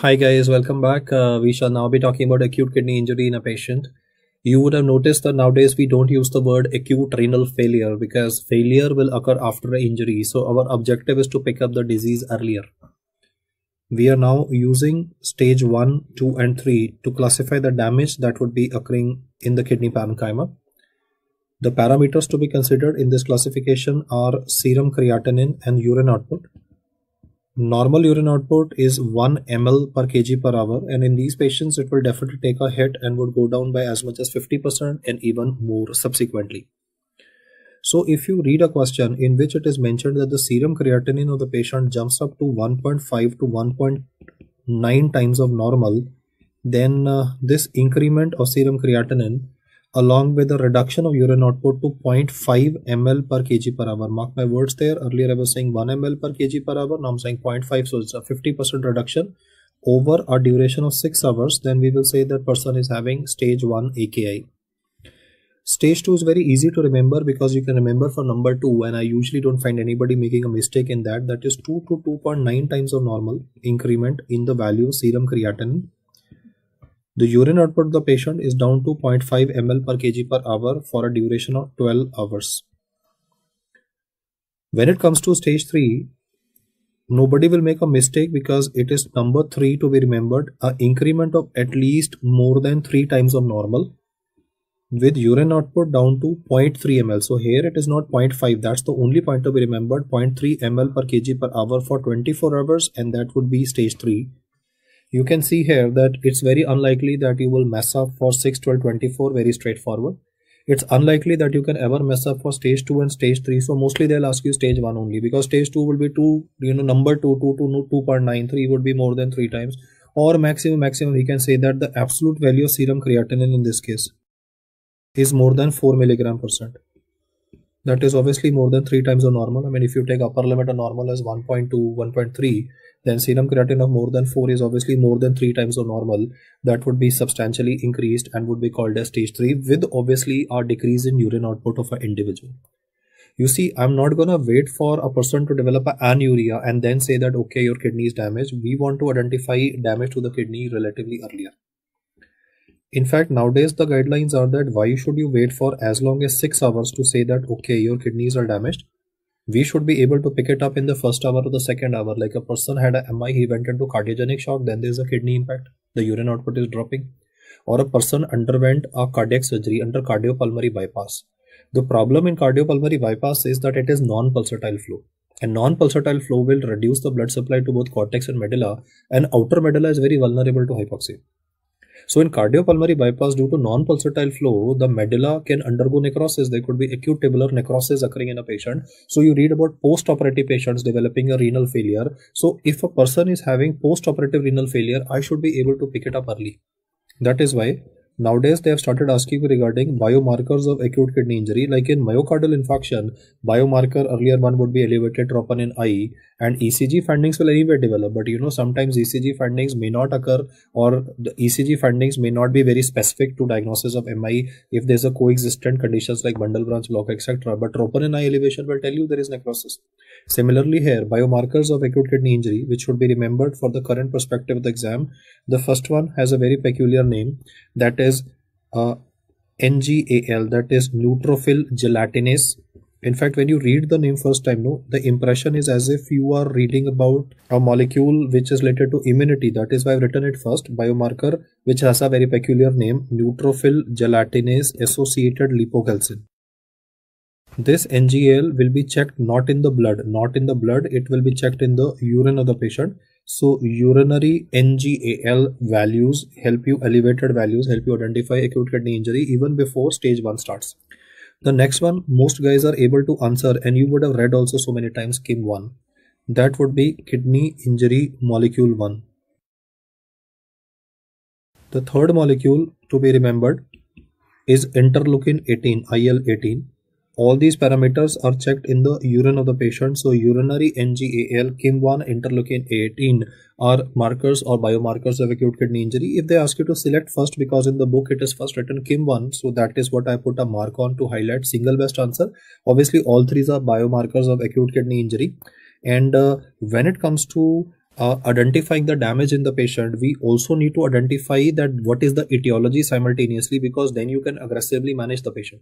Hi guys, welcome back. We shall now be talking about acute kidney injury in a patient. You would have noticed that nowadays we don't use the word acute renal failure because failure will occur after an injury. So our objective is to pick up the disease earlier. We are now using stage 1, 2 and 3 to classify the damage that would be occurring in the kidney parenchyma. The parameters to be considered in this classification are serum creatinine and urine output. Normal urine output is 1 ml per kg per hour, and in these patients it will definitely take a hit and would go down by as much as 50% and even more subsequently. So if you read a question in which it is mentioned that the serum creatinine of the patient jumps up to 1.5 to 1.9 times of normal, then this increment of serum creatinine along with the reduction of urine output to 0.5 ml per kg per hour. Mark my words there. Earlier I was saying 1 ml per kg per hour. Now I'm saying 0.5. So it's a 50% reduction over a duration of 6 hours. Then we will say that person is having stage 1 AKI. Stage 2 is very easy to remember because you can remember for number 2, and I usually don't find anybody making a mistake in that. That is 2 to 2.9 times of normal increment in the value of serum creatinine. The urine output of the patient is down to 0.5 ml per kg per hour for a duration of 12 hours. When it comes to stage 3, nobody will make a mistake because it is number 3 to be remembered, an increment of at least more than 3 times of normal with urine output down to 0.3 ml. So here it is not 0.5, that's the only point to be remembered, 0.3 ml per kg per hour for 24 hours, and that would be stage 3. You can see here that it's very unlikely that you will mess up for 6, 12, 24, very straightforward. It's unlikely that you can ever mess up for stage 2 and stage 3. So mostly they'll ask you stage 1 only because stage 2 will be 2, number 2 to 2.93 would be more than 3 times, or maximum we can say that the absolute value of serum creatinine in this case is more than 4 milligram percent. That is obviously more than 3 times of normal. I mean, if you take upper limit of normal as 1.2, 1.3, then serum creatinine of more than 4 is obviously more than 3 times of normal. That would be substantially increased and would be called as stage 3 with obviously a decrease in urine output of an individual. You see, I'm not going to wait for a person to develop an anuria and then say that, okay, your kidney is damaged. We want to identify damage to the kidney relatively earlier. In fact, nowadays the guidelines are that why should you wait for as long as 6 hours to say that, okay, your kidneys are damaged. We should be able to pick it up in the first hour or the second hour. Like a person had a MI, he went into cardiogenic shock, then there's a kidney impact, the urine output is dropping. Or a person underwent a cardiac surgery under cardiopulmonary bypass. The problem in cardiopulmonary bypass is that it is non-pulsatile flow. And non-pulsatile flow will reduce the blood supply to both cortex and medulla, and outer medulla is very vulnerable to hypoxia. So in cardiopulmonary bypass, due to non-pulsatile flow, the medulla can undergo necrosis. There could be acute tubular necrosis occurring in a patient. So you read about post-operative patients developing a renal failure. So if a person is having post-operative renal failure, I should be able to pick it up early. That is why nowadays they have started asking regarding biomarkers of acute kidney injury. Like in myocardial infarction, biomarker earlier one would be elevated troponin I, and ECG findings will anyway develop. But sometimes ECG findings may not occur, or the ECG findings may not be very specific to diagnosis of MI if there's a coexistent conditions like bundle branch block, etc. But troponin I elevation will tell you there is necrosis. Similarly here, biomarkers of acute kidney injury, which should be remembered for the current perspective of the exam. The first one has a very peculiar name, that is NGAL, that is neutrophil gelatinase. In fact, when you read the name first time, the impression is as if you are reading about a molecule which is related to immunity. That is why I've written it first. Biomarker which has a very peculiar name, neutrophil gelatinase associated lipocalcin. This NGAL will be checked not in the blood, it will be checked in the urine of the patient. So urinary NGAL values help you, elevated values help you identify acute kidney injury even before stage 1 starts. The next one most guys are able to answer, and you would have read also so many times, KIM1. That would be kidney injury molecule 1. The third molecule to be remembered is interleukin 18, IL-18. All these parameters are checked in the urine of the patient. So urinary NGAL, KIM1, interleukin 18 are markers or biomarkers of acute kidney injury. If they ask you to select first, because in the book it is first written KIM1, so that is what I put a mark on to highlight single best answer. Obviously all three are biomarkers of acute kidney injury. And when it comes to identifying the damage in the patient, we also need to identify that what is the etiology simultaneously, because then you can aggressively manage the patient.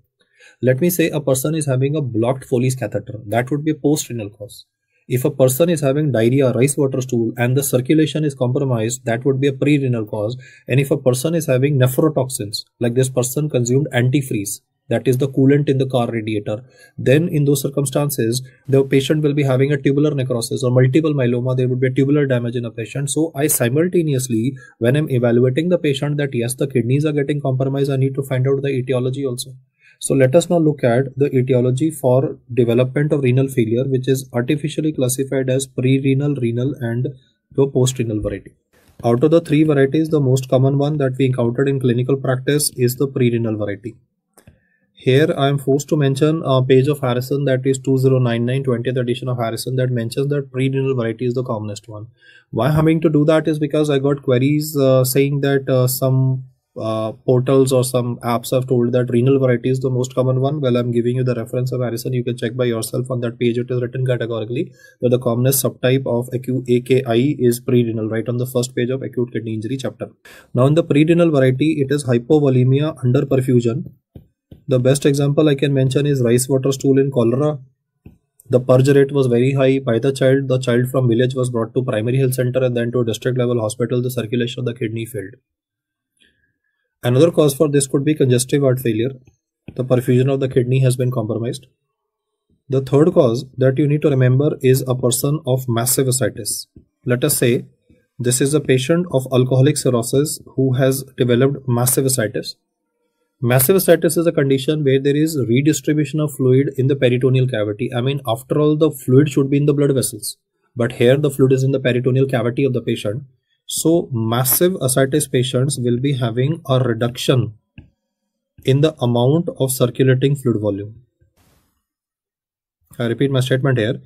Let me say a person is having a blocked Foley's catheter. That would be a post-renal cause. If a person is having diarrhea, rice water stool, and the circulation is compromised, that would be a pre-renal cause. And if a person is having nephrotoxins, like this person consumed antifreeze, that is the coolant in the car radiator, then in those circumstances, the patient will be having a tubular necrosis or multiple myeloma. There would be a tubular damage in a patient. So I simultaneously, when I'm evaluating the patient, that yes, the kidneys are getting compromised, I need to find out the etiology also. So let us now look at the etiology for development of renal failure, which is artificially classified as pre-renal, renal, and the post-renal variety. Out of the three varieties, the most common one that we encountered in clinical practice is the pre-renal variety. Here I am forced to mention a page of Harrison, that is 2099 20th edition of Harrison, that mentions that pre-renal variety is the commonest one. Why I'm having to do that is because I got queries saying that some portals or some apps have told that renal variety is the most common one. Well, I'm giving you the reference of Harrison. You can check by yourself on that page. It is written categorically that the commonest subtype of acute AKI is pre-renal, right on the first page of acute kidney injury chapter. Now in the pre-renal variety, it is hypovolemia under perfusion. The best example I can mention is rice water stool in cholera. The purge rate was very high by the child. The child from village was brought to primary health center and then to a district level hospital. The circulation of the kidney failed. Another cause for this could be congestive heart failure. The perfusion of the kidney has been compromised. The third cause that you need to remember is a person of massive ascites. Let us say this is a patient of alcoholic cirrhosis who has developed massive ascites. Massive ascites is a condition where there is redistribution of fluid in the peritoneal cavity. I mean, after all, the fluid should be in the blood vessels, but here the fluid is in the peritoneal cavity of the patient. So massive ascites patients will be having a reduction in the amount of circulating fluid volume. I repeat my statement here.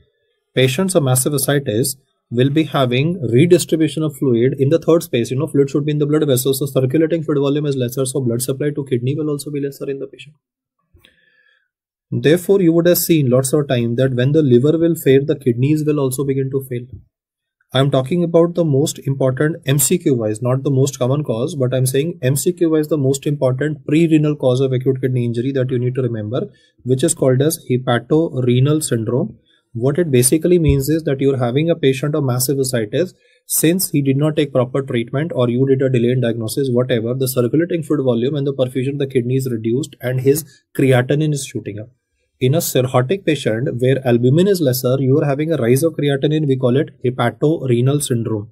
Patients of massive ascites will be having redistribution of fluid in the third space. Fluid should be in the blood vessels, so circulating fluid volume is lesser, so blood supply to kidney will also be lesser in the patient. Therefore, you would have seen lots of time that when the liver will fail, the kidneys will also begin to fail. I am talking about the most important MCQ wise, not the most common cause, but I'm saying MCQ wise the most important pre-renal cause of acute kidney injury that you need to remember, which is called as hepatorenal syndrome. What it basically means is that you're having a patient of massive ascites. Since he did not take proper treatment or you did a delayed diagnosis, whatever, the circulating fluid volume and the perfusion of the kidney is reduced and his creatinine is shooting up. In a cirrhotic patient where albumin is lesser, you are having a rise of creatinine. We call it hepatorenal syndrome.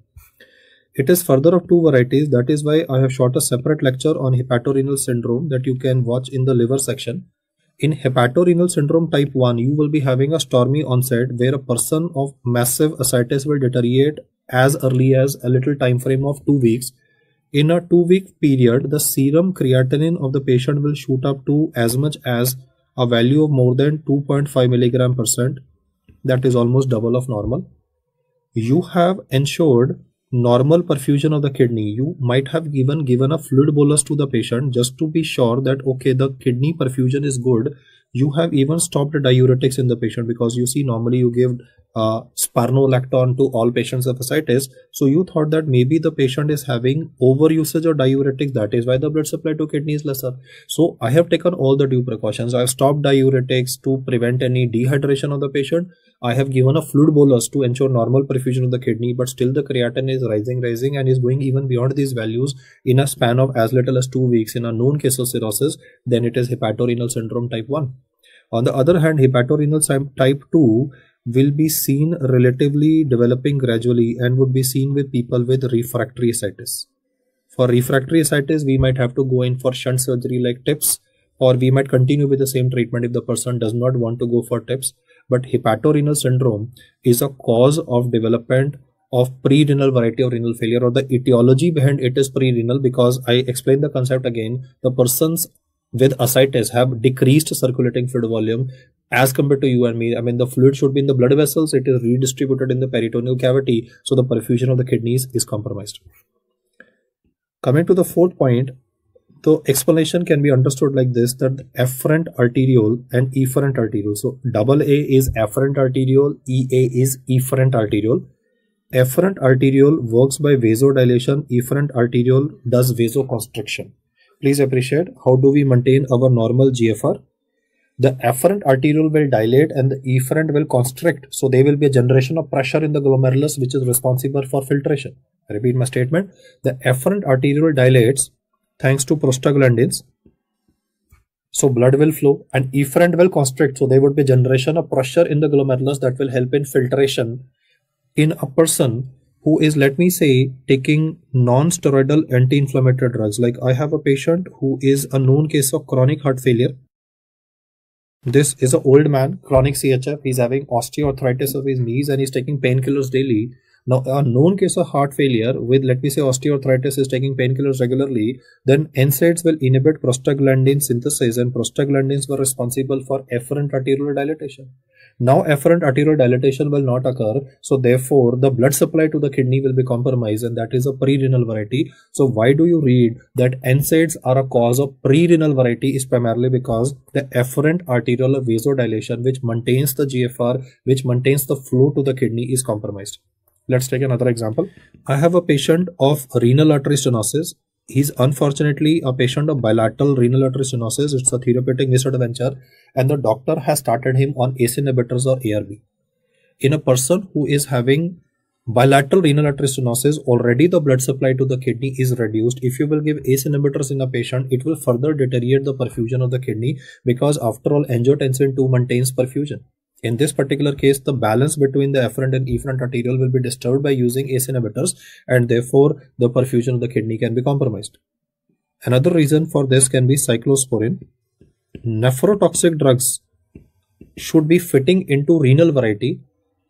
It is further of two varieties. That is why I have shot a separate lecture on hepatorenal syndrome that you can watch in the liver section. In hepatorenal syndrome type 1, you will be having a stormy onset where a person of massive ascites will deteriorate as early as a little time frame of 2 weeks. In a 2-week period, the serum creatinine of the patient will shoot up to as much as a value of more than 2.5 milligram%. That is almost double of normal. You have ensured normal perfusion of the kidney. You might have given a fluid bolus to the patient just to be sure that okay, the kidney perfusion is good. You have even stopped diuretics in the patient, because you see normally you give spironolactone to all patients of ascites. So you thought that maybe the patient is having over usage of diuretics, that is why the blood supply to kidney is lesser. So I have taken all the due precautions. I have stopped diuretics to prevent any dehydration of the patient. I have given a fluid bolus to ensure normal perfusion of the kidney, but still the creatinine is rising and is going even beyond these values in a span of as little as 2 weeks in a known case of cirrhosis. Then it is hepatorenal syndrome type 1. On the other hand, hepatorenal type 2 will be seen relatively developing gradually and would be seen with people with refractory ascites. For refractory ascites, we might have to go in for shunt surgery like TIPS, or we might continue with the same treatment if the person does not want to go for TIPS. But hepatorenal syndrome is a cause of development of pre-renal variety of renal failure, or the etiology behind it is pre-renal, because I explained the concept again. The persons with ascites have decreased circulating fluid volume as compared to you and me. I mean, the fluid should be in the blood vessels, it is redistributed in the peritoneal cavity, so the perfusion of the kidneys is compromised. Coming to the fourth point, the explanation can be understood like this, that the afferent arteriole and efferent arteriole. So AA is afferent arteriole, EA is efferent arteriole. Afferent arteriole works by vasodilation. Efferent arteriole does vasoconstriction. Please appreciate how do we maintain our normal GFR. The afferent arteriole will dilate and the efferent will constrict. So there will be a generation of pressure in the glomerulus which is responsible for filtration. I repeat my statement. The afferent arteriole dilates thanks to prostaglandins. So blood will flow and efferent will constrict. So there would be a generation of pressure in the glomerulus that will help in filtration in a person who is, let me say, taking non-steroidal anti-inflammatory drugs. Like I have a patient who is a known case of chronic heart failure. This is an old man, chronic CHF. He's having osteoarthritis of his knees and he's taking painkillers daily. Now, a known case of heart failure with, let me say, osteoarthritis is taking painkillers regularly, then NSAIDs will inhibit prostaglandin synthesis and prostaglandins were responsible for afferent arterial dilatation. Now, afferent arterial dilatation will not occur. So, therefore, the blood supply to the kidney will be compromised and that is a pre-renal variety. So, why do you read that NSAIDs are a cause of pre-renal variety is primarily because the afferent arterial vasodilation which maintains the GFR, which maintains the flow to the kidney is compromised. Let's take another example. I have a patient of renal artery stenosis. He's unfortunately a patient of bilateral renal artery stenosis. It's a therapeutic misadventure and the doctor has started him on ACE inhibitors or ARB. In a person who is having bilateral renal artery stenosis, already the blood supply to the kidney is reduced. If you will give ACE inhibitors in a patient, it will further deteriorate the perfusion of the kidney because after all angiotensin II maintains perfusion. In this particular case, the balance between the afferent and efferent arteriole will be disturbed by using ACE inhibitors and therefore the perfusion of the kidney can be compromised. Another reason for this can be cyclosporin. Nephrotoxic drugs should be fitting into renal variety.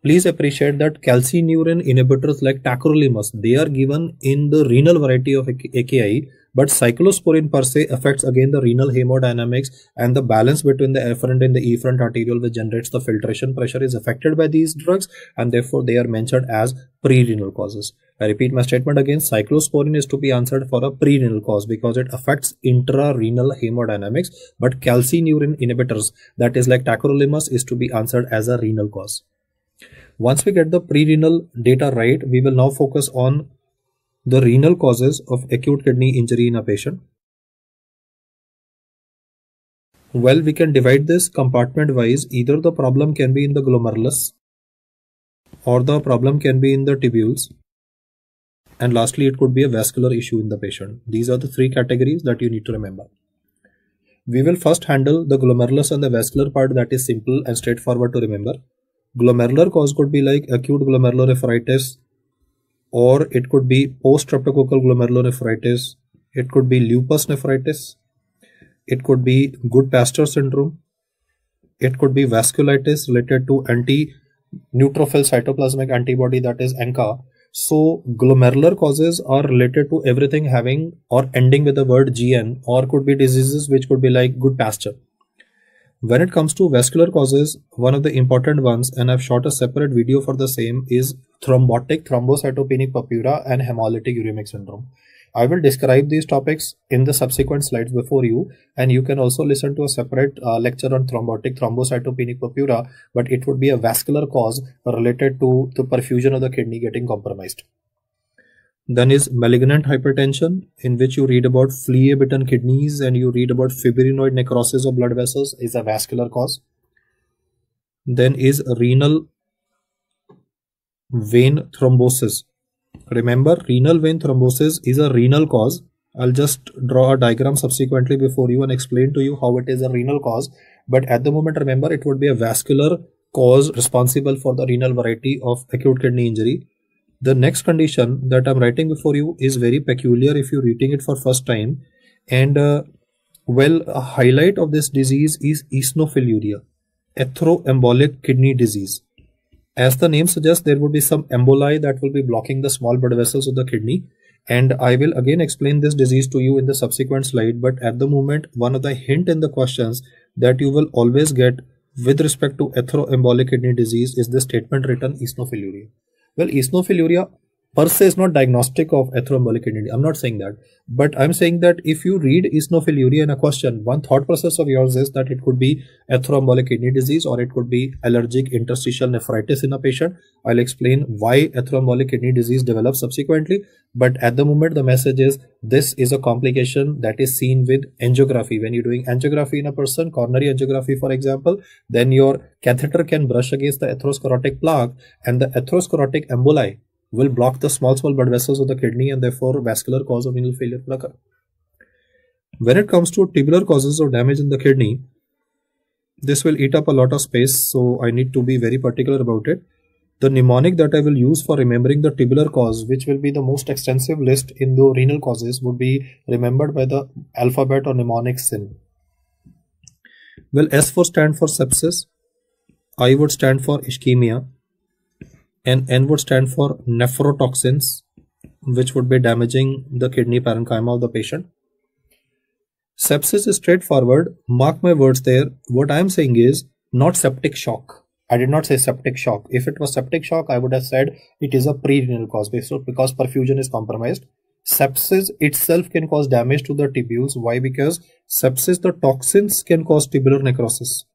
Please appreciate that calcineurin inhibitors like tacrolimus, they are given in the renal variety of AKI, but cyclosporin per se affects again the renal hemodynamics and the balance between the afferent and the efferent arteriole which generates the filtration pressure is affected by these drugs and therefore they are mentioned as pre-renal causes. I repeat my statement again, cyclosporin is to be answered for a pre-renal cause because it affects intra-renal hemodynamics, but calcineurin inhibitors, that is like tacrolimus, is to be answered as a renal cause. Once we get the pre-renal data right, we will now focus on the renal causes of acute kidney injury in a patient. Well, we can divide this compartment wise. Either the problem can be in the glomerulus or the problem can be in the tubules. And lastly, it could be a vascular issue in the patient. These are the three categories that you need to remember. We will first handle the glomerulus and the vascular part, that is simple and straightforward to remember. Glomerular cause could be like acute glomerulonephritis, or it could be post-streptococcal glomerulonephritis. It could be lupus nephritis. It could be Goodpasture syndrome. It could be vasculitis related to anti-neutrophil cytoplasmic antibody, that is ANCA. So glomerular causes are related to everything having or ending with the word GN, or could be diseases which could be like Goodpasture. When it comes to vascular causes, one of the important ones, and I've shot a separate video for the same, is thrombotic thrombocytopenic purpura and hemolytic uremic syndrome. I will describe these topics in the subsequent slides before you, and you can also listen to a separate lecture on thrombotic thrombocytopenic purpura, but it would be a vascular cause related to the perfusion of the kidney getting compromised. Then is malignant hypertension, in which you read about flea-bitten kidneys and you read about fibrinoid necrosis of blood vessels, is a vascular cause. Then is renal vein thrombosis. Remember, renal vein thrombosis is a renal cause. I'll just draw a diagram subsequently before you and explain to you how it is a renal cause. But at the moment, remember, it would be a vascular cause responsible for the renal variety of acute kidney injury. The next condition that I'm writing before you is very peculiar if you're reading it for first time. And well, a highlight of this disease is eosinophiluria, atheroembolic kidney disease. As the name suggests, there would be some emboli that will be blocking the small blood vessels of the kidney. And I will again explain this disease to you in the subsequent slide. But at the moment, one of the hint in the questions that you will always get with respect to atheroembolic kidney disease is the statement written eosinophiluria. Well, eosinophiluria per se is not diagnostic of atheromyolic kidney disease. I'm not saying that, but I'm saying that if you read eosinophiliuria in a question, one thought process of yours is that it could be atheromyolic kidney disease or it could be allergic interstitial nephritis in a patient. I'll explain why atheromyolic kidney disease develops subsequently, but at the moment the message is this is a complication that is seen with angiography. When you're doing angiography in a person, coronary angiography for example, then your catheter can brush against the atherosclerotic plaque and the atherosclerotic emboli will block the small blood vessels of the kidney and therefore vascular cause of renal failure will occur. When it comes to tubular causes of damage in the kidney, this will eat up a lot of space, so I need to be very particular about it. The mnemonic that I will use for remembering the tubular cause, which will be the most extensive list in the renal causes, would be remembered by the alphabet or mnemonic SIN. Well, S would stand for sepsis, I would stand for ischemia, and N would stand for nephrotoxins, which would be damaging the kidney parenchyma of the patient. Sepsis is straightforward. Mark my words there. What I am saying is not septic shock. I did not say septic shock. If it was septic shock, I would have said it is a pre-renal cause because perfusion is compromised. Sepsis itself can cause damage to the tubules. Why? Because sepsis, the toxins can cause tubular necrosis.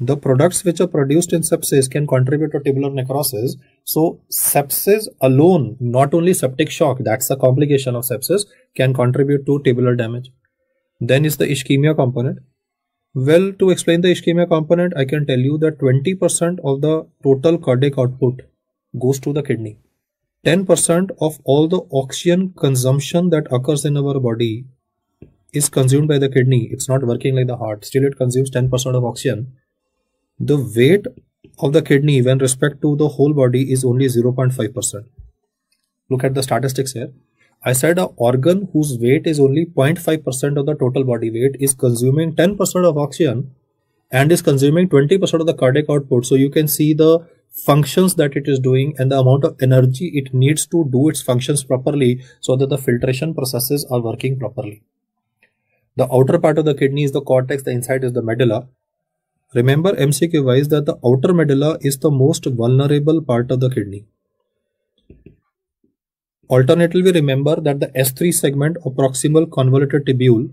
The products which are produced in sepsis can contribute to tubular necrosis. So sepsis alone, not only septic shock, that's a complication of sepsis, can contribute to tubular damage. Then is the ischemia component. Well, to explain the ischemia component, I can tell you that 20% of the total cardiac output goes to the kidney. 10% of all the oxygen consumption that occurs in our body is consumed by the kidney. It's not working like the heart. Still, it consumes 10% of oxygen. The weight of the kidney when respect to the whole body is only 0.5%. Look at the statistics here. I said an organ whose weight is only 0.5% of the total body weight is consuming 10% of oxygen and is consuming 20% of the cardiac output. So you can see the functions that it is doing and the amount of energy it needs to do its functions properly so that the filtration processes are working properly. The outer part of the kidney is the cortex, the inside is the medulla. Remember MCQ wise that the outer medulla is the most vulnerable part of the kidney. Alternatively, remember that the S3 segment or proximal convoluted tubule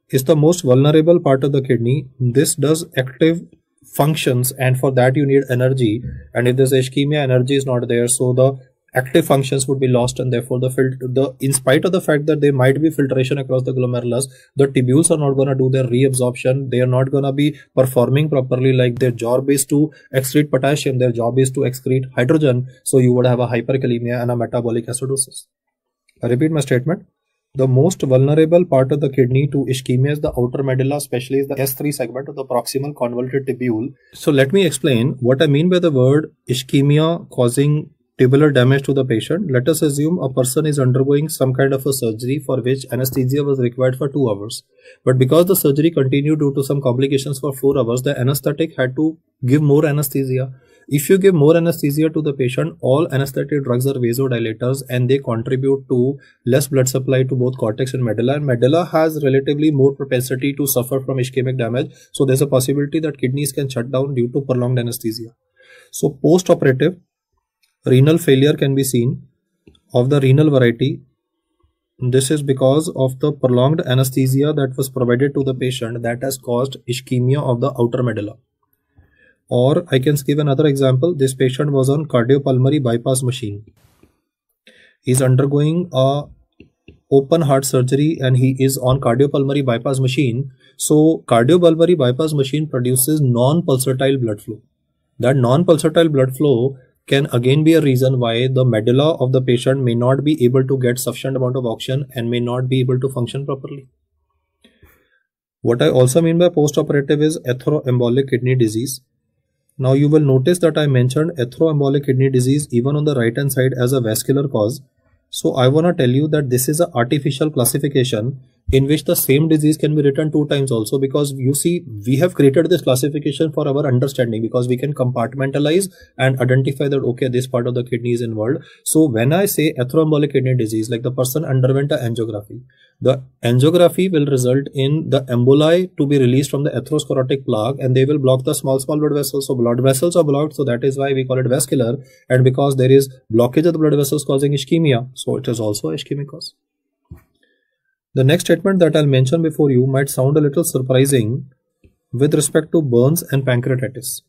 is the most vulnerable part of the kidney. This does active functions and for that you need energy, and if there's ischemia, energy is not there, so the active functions would be lost and therefore in spite of the fact that there might be filtration across the glomerulus, the tubules are not going to do their reabsorption. They are not going to be performing properly. Like their job is to excrete potassium, their job is to excrete hydrogen, so you would have a hyperkalemia and a metabolic acidosis. I repeat my statement. The most vulnerable part of the kidney to ischemia is the outer medulla, especially is the S3 segment of the proximal convoluted tubule. So let me explain what I mean by the word ischemia causing tubular damage to the patient. Let us assume a person is undergoing some kind of a surgery for which anesthesia was required for 2 hours. But because the surgery continued due to some complications for 4 hours, the anesthetic had to give more anesthesia. If you give more anesthesia to the patient, all anesthetic drugs are vasodilators and they contribute to less blood supply to both cortex and medulla. And medulla has relatively more propensity to suffer from ischemic damage. So there's a possibility that kidneys can shut down due to prolonged anesthesia. So post-operative, renal failure can be seen of the renal variety. This is because of the prolonged anesthesia that was provided to the patient that has caused ischemia of the outer medulla. Or I can give another example. This patient was on cardiopulmonary bypass machine. He's undergoing a open heart surgery and he is on cardiopulmonary bypass machine. So cardiopulmonary bypass machine produces non-pulsatile blood flow. That non-pulsatile blood flow can again be a reason why the medulla of the patient may not be able to get sufficient amount of oxygen and may not be able to function properly. What I also mean by post-operative is atheromyolic kidney disease. Now you will notice that I mentioned atheromyolic kidney disease even on the right hand side as a vascular cause. So I want to tell you that this is an artificial classification in which the same disease can be written 2 times also, because you see, we have created this classification for our understanding, because we can compartmentalize and identify that, okay, this part of the kidney is involved. So when I say atherosclerotic kidney disease, like the person underwent an angiography, the angiography will result in the emboli to be released from the atherosclerotic plaque, and they will block the small blood vessels. So blood vessels are blocked, so that is why we call it vascular. And because there is blockage of the blood vessels causing ischemia, so it is also a ischemic cause. The next statement that I'll mention before you might sound a little surprising with respect to burns and pancreatitis.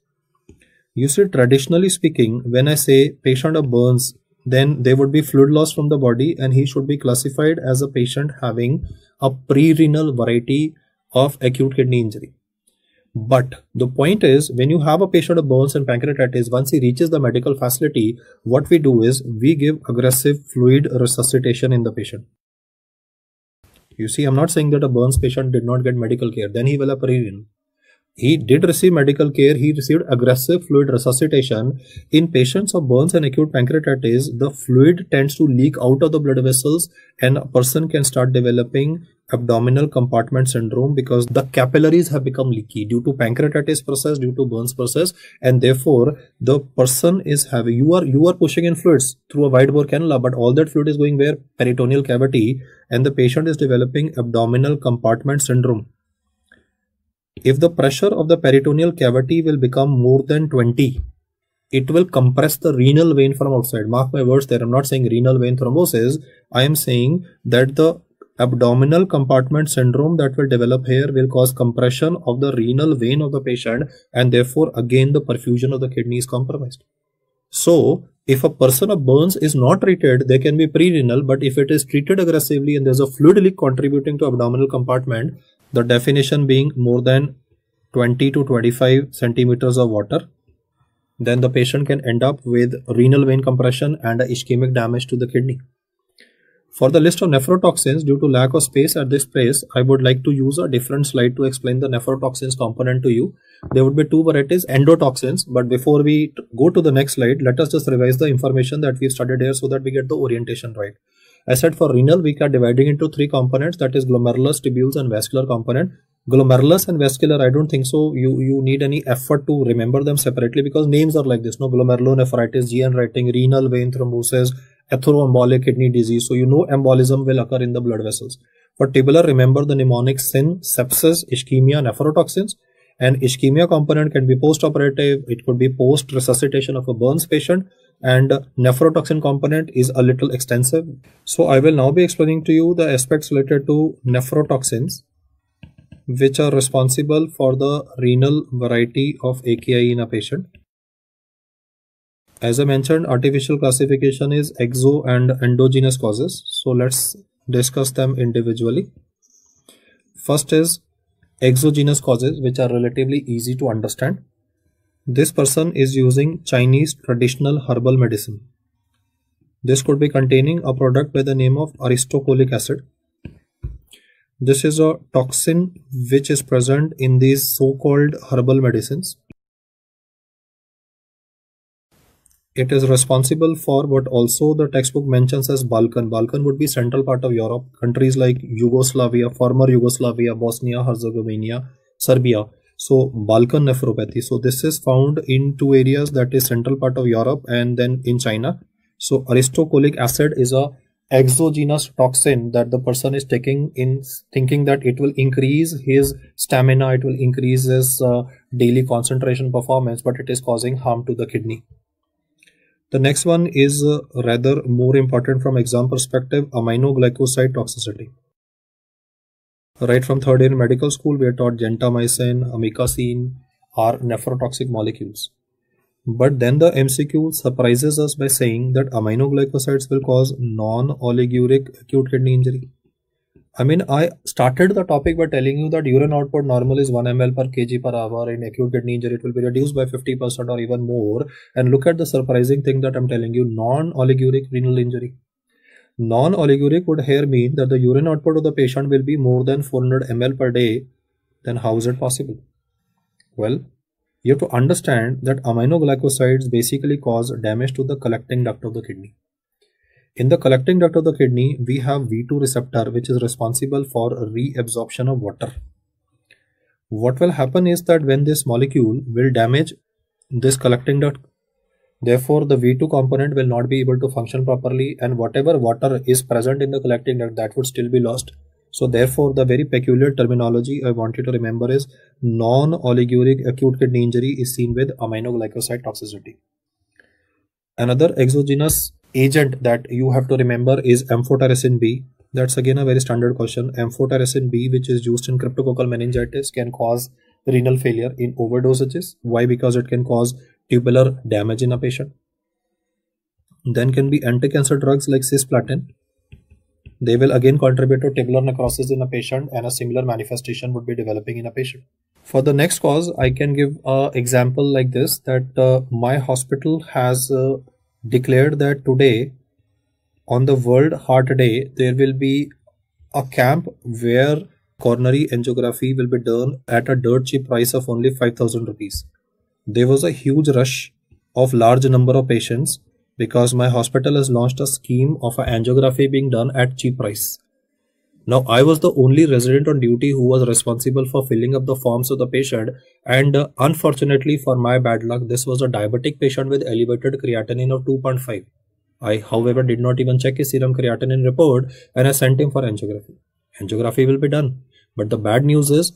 You see, traditionally speaking, when I say patient of burns, then there would be fluid loss from the body, and he should be classified as a patient having a pre-renal variety of acute kidney injury. But the point is, when you have a patient of burns and pancreatitis, once he reaches the medical facility, what we do is we give aggressive fluid resuscitation in the patient. You see, I'm not saying that a burns patient did not get medical care, then he will have pre-renal. He did receive medical care, he received aggressive fluid resuscitation. In patients of burns and acute pancreatitis, the fluid tends to leak out of the blood vessels, and a person can start developing abdominal compartment syndrome because the capillaries have become leaky due to pancreatitis process, due to burns process, and therefore the person is having, you are pushing in fluids through a wide bore cannula, but all that fluid is going where? Peritoneal cavity, and the patient is developing abdominal compartment syndrome. If the pressure of the peritoneal cavity will become more than 20, it will compress the renal vein from outside. Mark my words there, I'm not saying renal vein thrombosis, I am saying that the abdominal compartment syndrome that will develop here will cause compression of the renal vein of the patient, and therefore again the perfusion of the kidney is compromised. So if a person of burns is not treated, they can be pre-renal, but if it is treated aggressively and there's a fluid leak contributing to abdominal compartment, the definition being more than 20 to 25 centimeters of water, then the patient can end up with renal vein compression and a ischemic damage to the kidney. For the list of nephrotoxins, due to lack of space at this place, I would like to use a different slide to explain the nephrotoxins component to you. There would be 2 varieties, endotoxins, but before we go to the next slide, let us just revise the information that we've studied here so that we get the orientation right. I said for renal, we are dividing into 3 components, that is glomerulus, tubules and vascular component. Glomerulus and vascular, I don't think so you need any effort to remember them separately, because names are like this, no, glomerulonephritis, GN writing, renal vein thrombosis, atherosclerotic kidney disease, so you know embolism will occur in the blood vessels. For tubular, remember the mnemonics SIN, sepsis, ischemia, nephrotoxins. And ischemia component can be post-operative, it could be post-resuscitation of a burns patient, and nephrotoxin component is a little extensive. So I will now be explaining to you the aspects related to nephrotoxins, which are responsible for the renal variety of AKI in a patient. As I mentioned, artificial classification is exo and endogenous causes. So let's discuss them individually. First is exogenous causes, which are relatively easy to understand. This person is using Chinese traditional herbal medicine. This could be containing a product by the name of aristocolic acid. This is a toxin which is present in these so-called herbal medicines. It is responsible for what also the textbook mentions as Balkan. Balkan would be central part of Europe, countries like Yugoslavia, former Yugoslavia, Bosnia, Herzegovina, Serbia. So Balkan nephropathy. So this is found in 2 areas, that is central part of Europe and then in China. So aristocolic acid is a exogenous toxin that the person is taking in thinking that it will increase his stamina, it will increase his daily concentration performance, but it is causing harm to the kidney. The next one is rather more important from exam perspective, aminoglycoside toxicity. Right from 3rd year in medical school, we are taught gentamicin, amikacin are nephrotoxic molecules. But then the MCQ surprises us by saying that aminoglycosides will cause non-oliguric acute kidney injury. I mean, I started the topic by telling you that urine output normal is 1 ml per kg per hour. In acute kidney injury, it will be reduced by 50% or even more. And look at the surprising thing that I'm telling you, non-oliguric renal injury. Non-oliguric would here mean that the urine output of the patient will be more than 400 ml per day. Then how is it possible? Well, you have to understand that aminoglycosides basically cause damage to the collecting duct of the kidney. In the collecting duct of the kidney, we have V2 receptor, which is responsible for reabsorption of water. What will happen is that when this molecule will damage this collecting duct, therefore the V2 component will not be able to function properly, and whatever water is present in the collecting duct, that would still be lost. So therefore the very peculiar terminology I want you to remember is non-oliguric acute kidney injury is seen with aminoglycoside toxicity. Another exogenous agent that you have to remember is amphotericin B. That's again a very standard question. Amphotericin B, which is used in cryptococcal meningitis, can cause renal failure in overdosages. Why? Because it can cause tubular damage in a patient. Then can be anti-cancer drugs like cisplatin. They will again contribute to tubular necrosis in a patient, and a similar manifestation would be developing in a patient. For the next cause, I can give an example like this, that my hospital has declared that today on the World Heart Day, there will be a camp where coronary angiography will be done at a dirt cheap price of only 5,000 rupees. There was a huge rush of large number of patients because my hospital has launched a scheme of an angiography being done at cheap price. Now, I was the only resident on duty who was responsible for filling up the forms of the patient, and unfortunately for my bad luck, this was a diabetic patient with elevated creatinine of 2.5. I, however, did not even check his serum creatinine report, and I sent him for angiography. Angiography will be done. But the bad news is,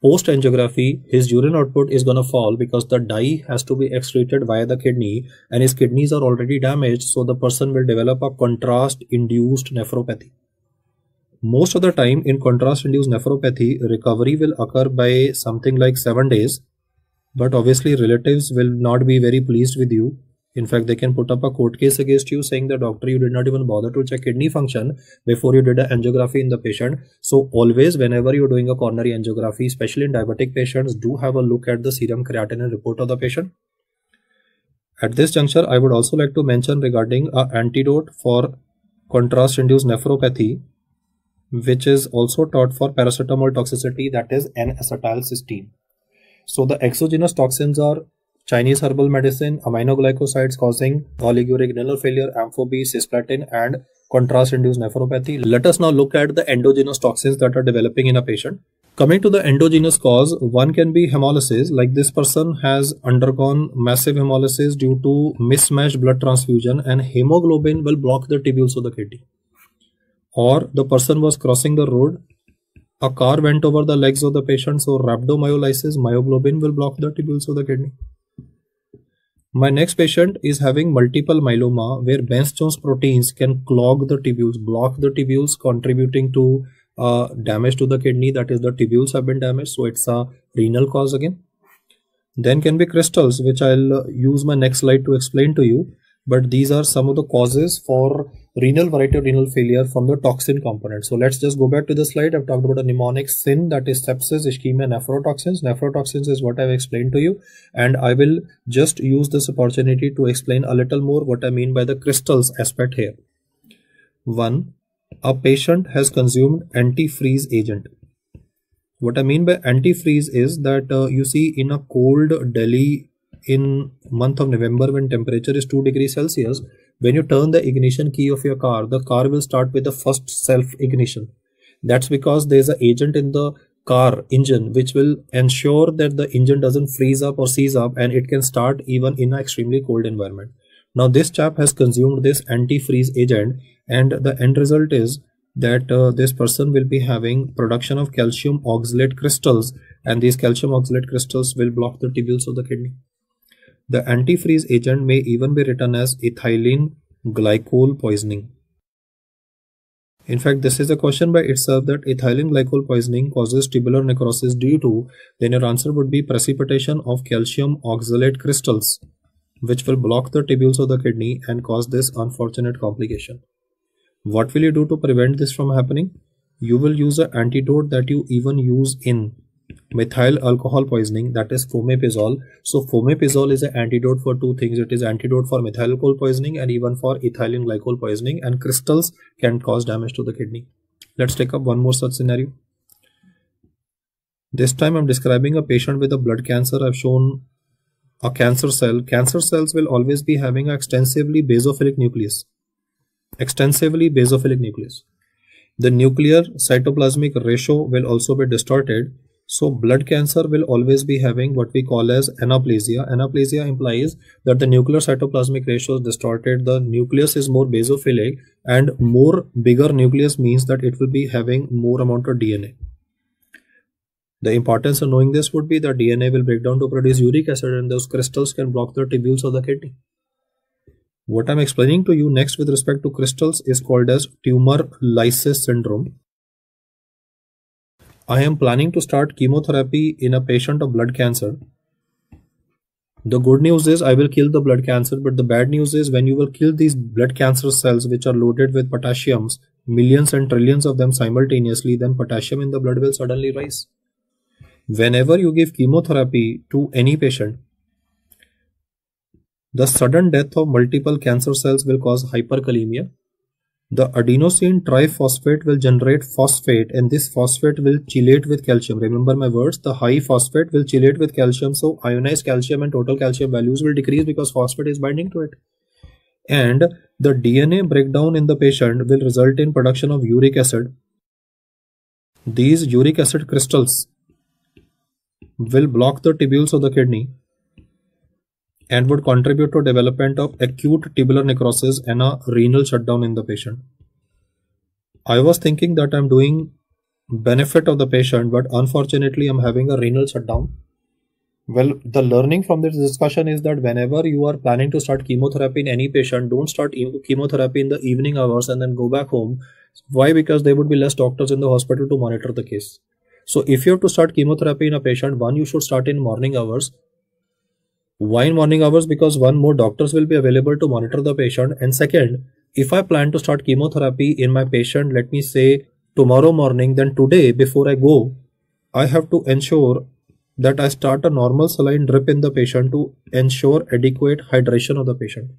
post angiography, his urine output is going to fall because the dye has to be excreted via the kidney, and his kidneys are already damaged, so the person will develop a contrast-induced nephropathy. Most of the time in contrast-induced nephropathy, recovery will occur by something like 7 days, but obviously relatives will not be very pleased with you. In fact, they can put up a court case against you saying that, doctor, you did not even bother to check kidney function before you did an angiography in the patient. So always, whenever you're doing a coronary angiography, especially in diabetic patients, do have a look at the serum creatinine report of the patient. At this juncture, I would also like to mention regarding an antidote for contrast-induced nephropathy, which is also taught for paracetamol toxicity, that is N-acetylcysteine. So the exogenous toxins are Chinese herbal medicine, aminoglycosides causing oliguric renal failure, ampho-B, cisplatin, and contrast-induced nephropathy. Let us now look at the endogenous toxins that are developing in a patient. Coming to the endogenous cause, one can be hemolysis, like this person has undergone massive hemolysis due to mismatched blood transfusion, and hemoglobin will block the tubules of the kidney. Or the person was crossing the road, a car went over the legs of the patient, so rhabdomyolysis, myoglobin will block the tubules of the kidney. My next patient is having multiple myeloma, where Bence-Jones proteins can clog the tubules, block the tubules, contributing to damage to the kidney, that is the tubules have been damaged, so it's a renal cause again. Then can be crystals, which I'll use my next slide to explain to you, but these are some of the causes for renal variety of renal failure from the toxin component. So let's just go back to the slide. I've talked about a mnemonic SIN, that is sepsis, ischemia, nephrotoxins. Nephrotoxins is what I've explained to you, and I will just use this opportunity to explain a little more what I mean by the crystals aspect here. 1. A patient has consumed antifreeze agent. What I mean by antifreeze is that you see in a cold Delhi in month of November, when temperature is 2 degrees Celsius, when you turn the ignition key of your car, the car will start with the first self ignition. That's because there's an agent in the car engine which will ensure that the engine doesn't freeze up or seize up, and it can start even in an extremely cold environment. Now this chap has consumed this antifreeze agent, and the end result is that this person will be having production of calcium oxalate crystals, and these calcium oxalate crystals will block the tubules of the kidney. The antifreeze agent may even be written as ethylene glycol poisoning. In fact, this is a question by itself, that ethylene glycol poisoning causes tubular necrosis due to, then your answer would be precipitation of calcium oxalate crystals, which will block the tubules of the kidney and cause this unfortunate complication. What will you do to prevent this from happening? You will use an antidote that you even use in methyl alcohol poisoning, that is fomepizole. So fomepizole is an antidote for two things. It is antidote for methyl alcohol poisoning and even for ethylene glycol poisoning, and crystals can cause damage to the kidney. Let's take up one more such scenario. This time I'm describing a patient with a blood cancer. I've shown a cancer cell. Cancer cells will always be having an extensively basophilic nucleus. extensively basophilic nucleus. The nuclear cytoplasmic ratio will also be distorted. So blood cancer will always be having what we call as anaplasia. Anaplasia implies that the nuclear cytoplasmic ratio is distorted. The nucleus is more basophilic, and more bigger nucleus means that it will be having more amount of DNA. The importance of knowing this would be that DNA will break down to produce uric acid, and those crystals can block the tubules of the kidney. What I'm explaining to you next with respect to crystals is called as tumor lysis syndrome. I am planning to start chemotherapy in a patient of blood cancer. The good news is I will kill the blood cancer, but the bad news is when you will kill these blood cancer cells which are loaded with potassiums, millions and trillions of them simultaneously, then potassium in the blood will suddenly rise. Whenever you give chemotherapy to any patient, the sudden death of multiple cancer cells will cause hyperkalemia. The adenosine triphosphate will generate phosphate, and this phosphate will chelate with calcium. Remember my words, the high phosphate will chelate with calcium, so ionized calcium and total calcium values will decrease because phosphate is binding to it. And the DNA breakdown in the patient will result in production of uric acid. These uric acid crystals will block the tubules of the kidney and would contribute to development of acute tubular necrosis and a renal shutdown in the patient. I was thinking that I'm doing benefit of the patient, but unfortunately I'm having a renal shutdown. Well, the learning from this discussion is that whenever you are planning to start chemotherapy in any patient, don't start chemotherapy in the evening hours and then go back home. Why? Because there would be less doctors in the hospital to monitor the case. So if you have to start chemotherapy in a patient, one, you should start in morning hours. Why in morning hours? Because one, more doctors will be available to monitor the patient, and second, if I plan to start chemotherapy in my patient, let me say tomorrow morning, then today before I go, I have to ensure that I start a normal saline drip in the patient to ensure adequate hydration of the patient.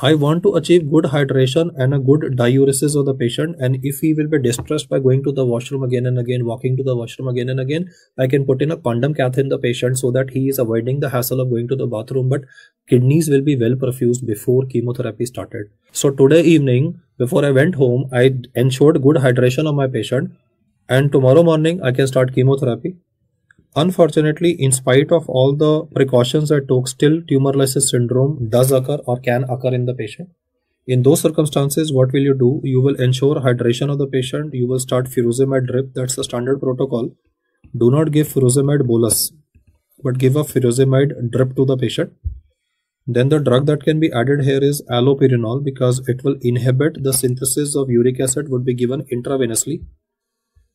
I want to achieve good hydration and a good diuresis of the patient, and if he will be distressed by going to the washroom again and again, walking to the washroom again and again, I can put in a condom cath in the patient so that he is avoiding the hassle of going to the bathroom, but kidneys will be well perfused before chemotherapy started. So today evening, before I went home, I ensured good hydration of my patient, and tomorrow morning I can start chemotherapy. Unfortunately, in spite of all the precautions I took, still tumor lysis syndrome does occur or can occur in the patient. In those circumstances, what will you do? You will ensure hydration of the patient. You will start furosemide drip. That's the standard protocol. Do not give furosemide bolus, but give a furosemide drip to the patient. Then the drug that can be added here is allopurinol, because it will inhibit the synthesis of uric acid, would be given intravenously.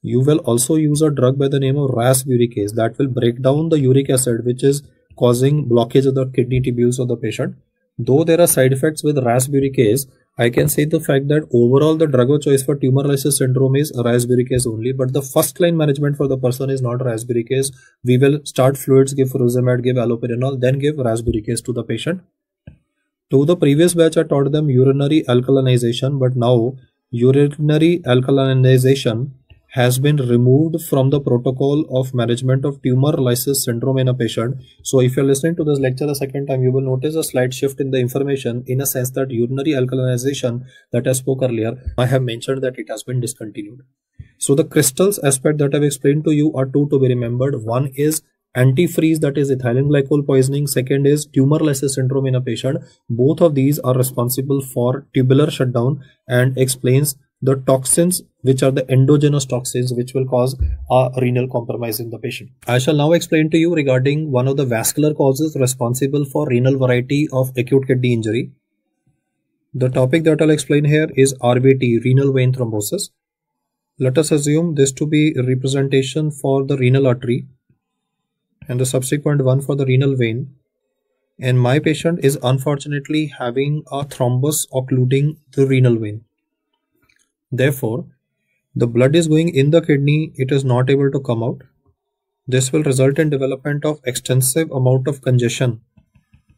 You will also use a drug by the name of rasburicase that will break down the uric acid, which is causing blockage of the kidney tubules of the patient. Though there are side effects with rasburicase, I can say the fact that overall the drug of choice for tumor lysis syndrome is rasburicase only, but the first line management for the person is not rasburicase. We will start fluids, give furosemide, give allopurinol, then give rasburicase to the patient. To the previous batch, I taught them urinary alkalinization, but now urinary alkalinization has been removed from the protocol of management of tumor lysis syndrome in a patient. So if you're listening to this lecture a second time, you will notice a slight shift in the information, in a sense that urinary alkalinization that I spoke earlier, I have mentioned that it has been discontinued. So the crystals aspect that I've explained to you are two to be remembered. One is antifreeze, that is ethylene glycol poisoning. Second is tumor lysis syndrome in a patient. Both of these are responsible for tubular shutdown and explains the toxins, which are the endogenous toxins, which will cause a renal compromise in the patient. I shall now explain to you regarding one of the vascular causes responsible for renal variety of acute kidney injury. The topic that I'll explain here is RVT, renal vein thrombosis. Let us assume this to be a representation for the renal artery and the subsequent one for the renal vein. And my patient is unfortunately having a thrombus occluding the renal vein. Therefore, the blood is going in the kidney, it is not able to come out. This will result in development of extensive amount of congestion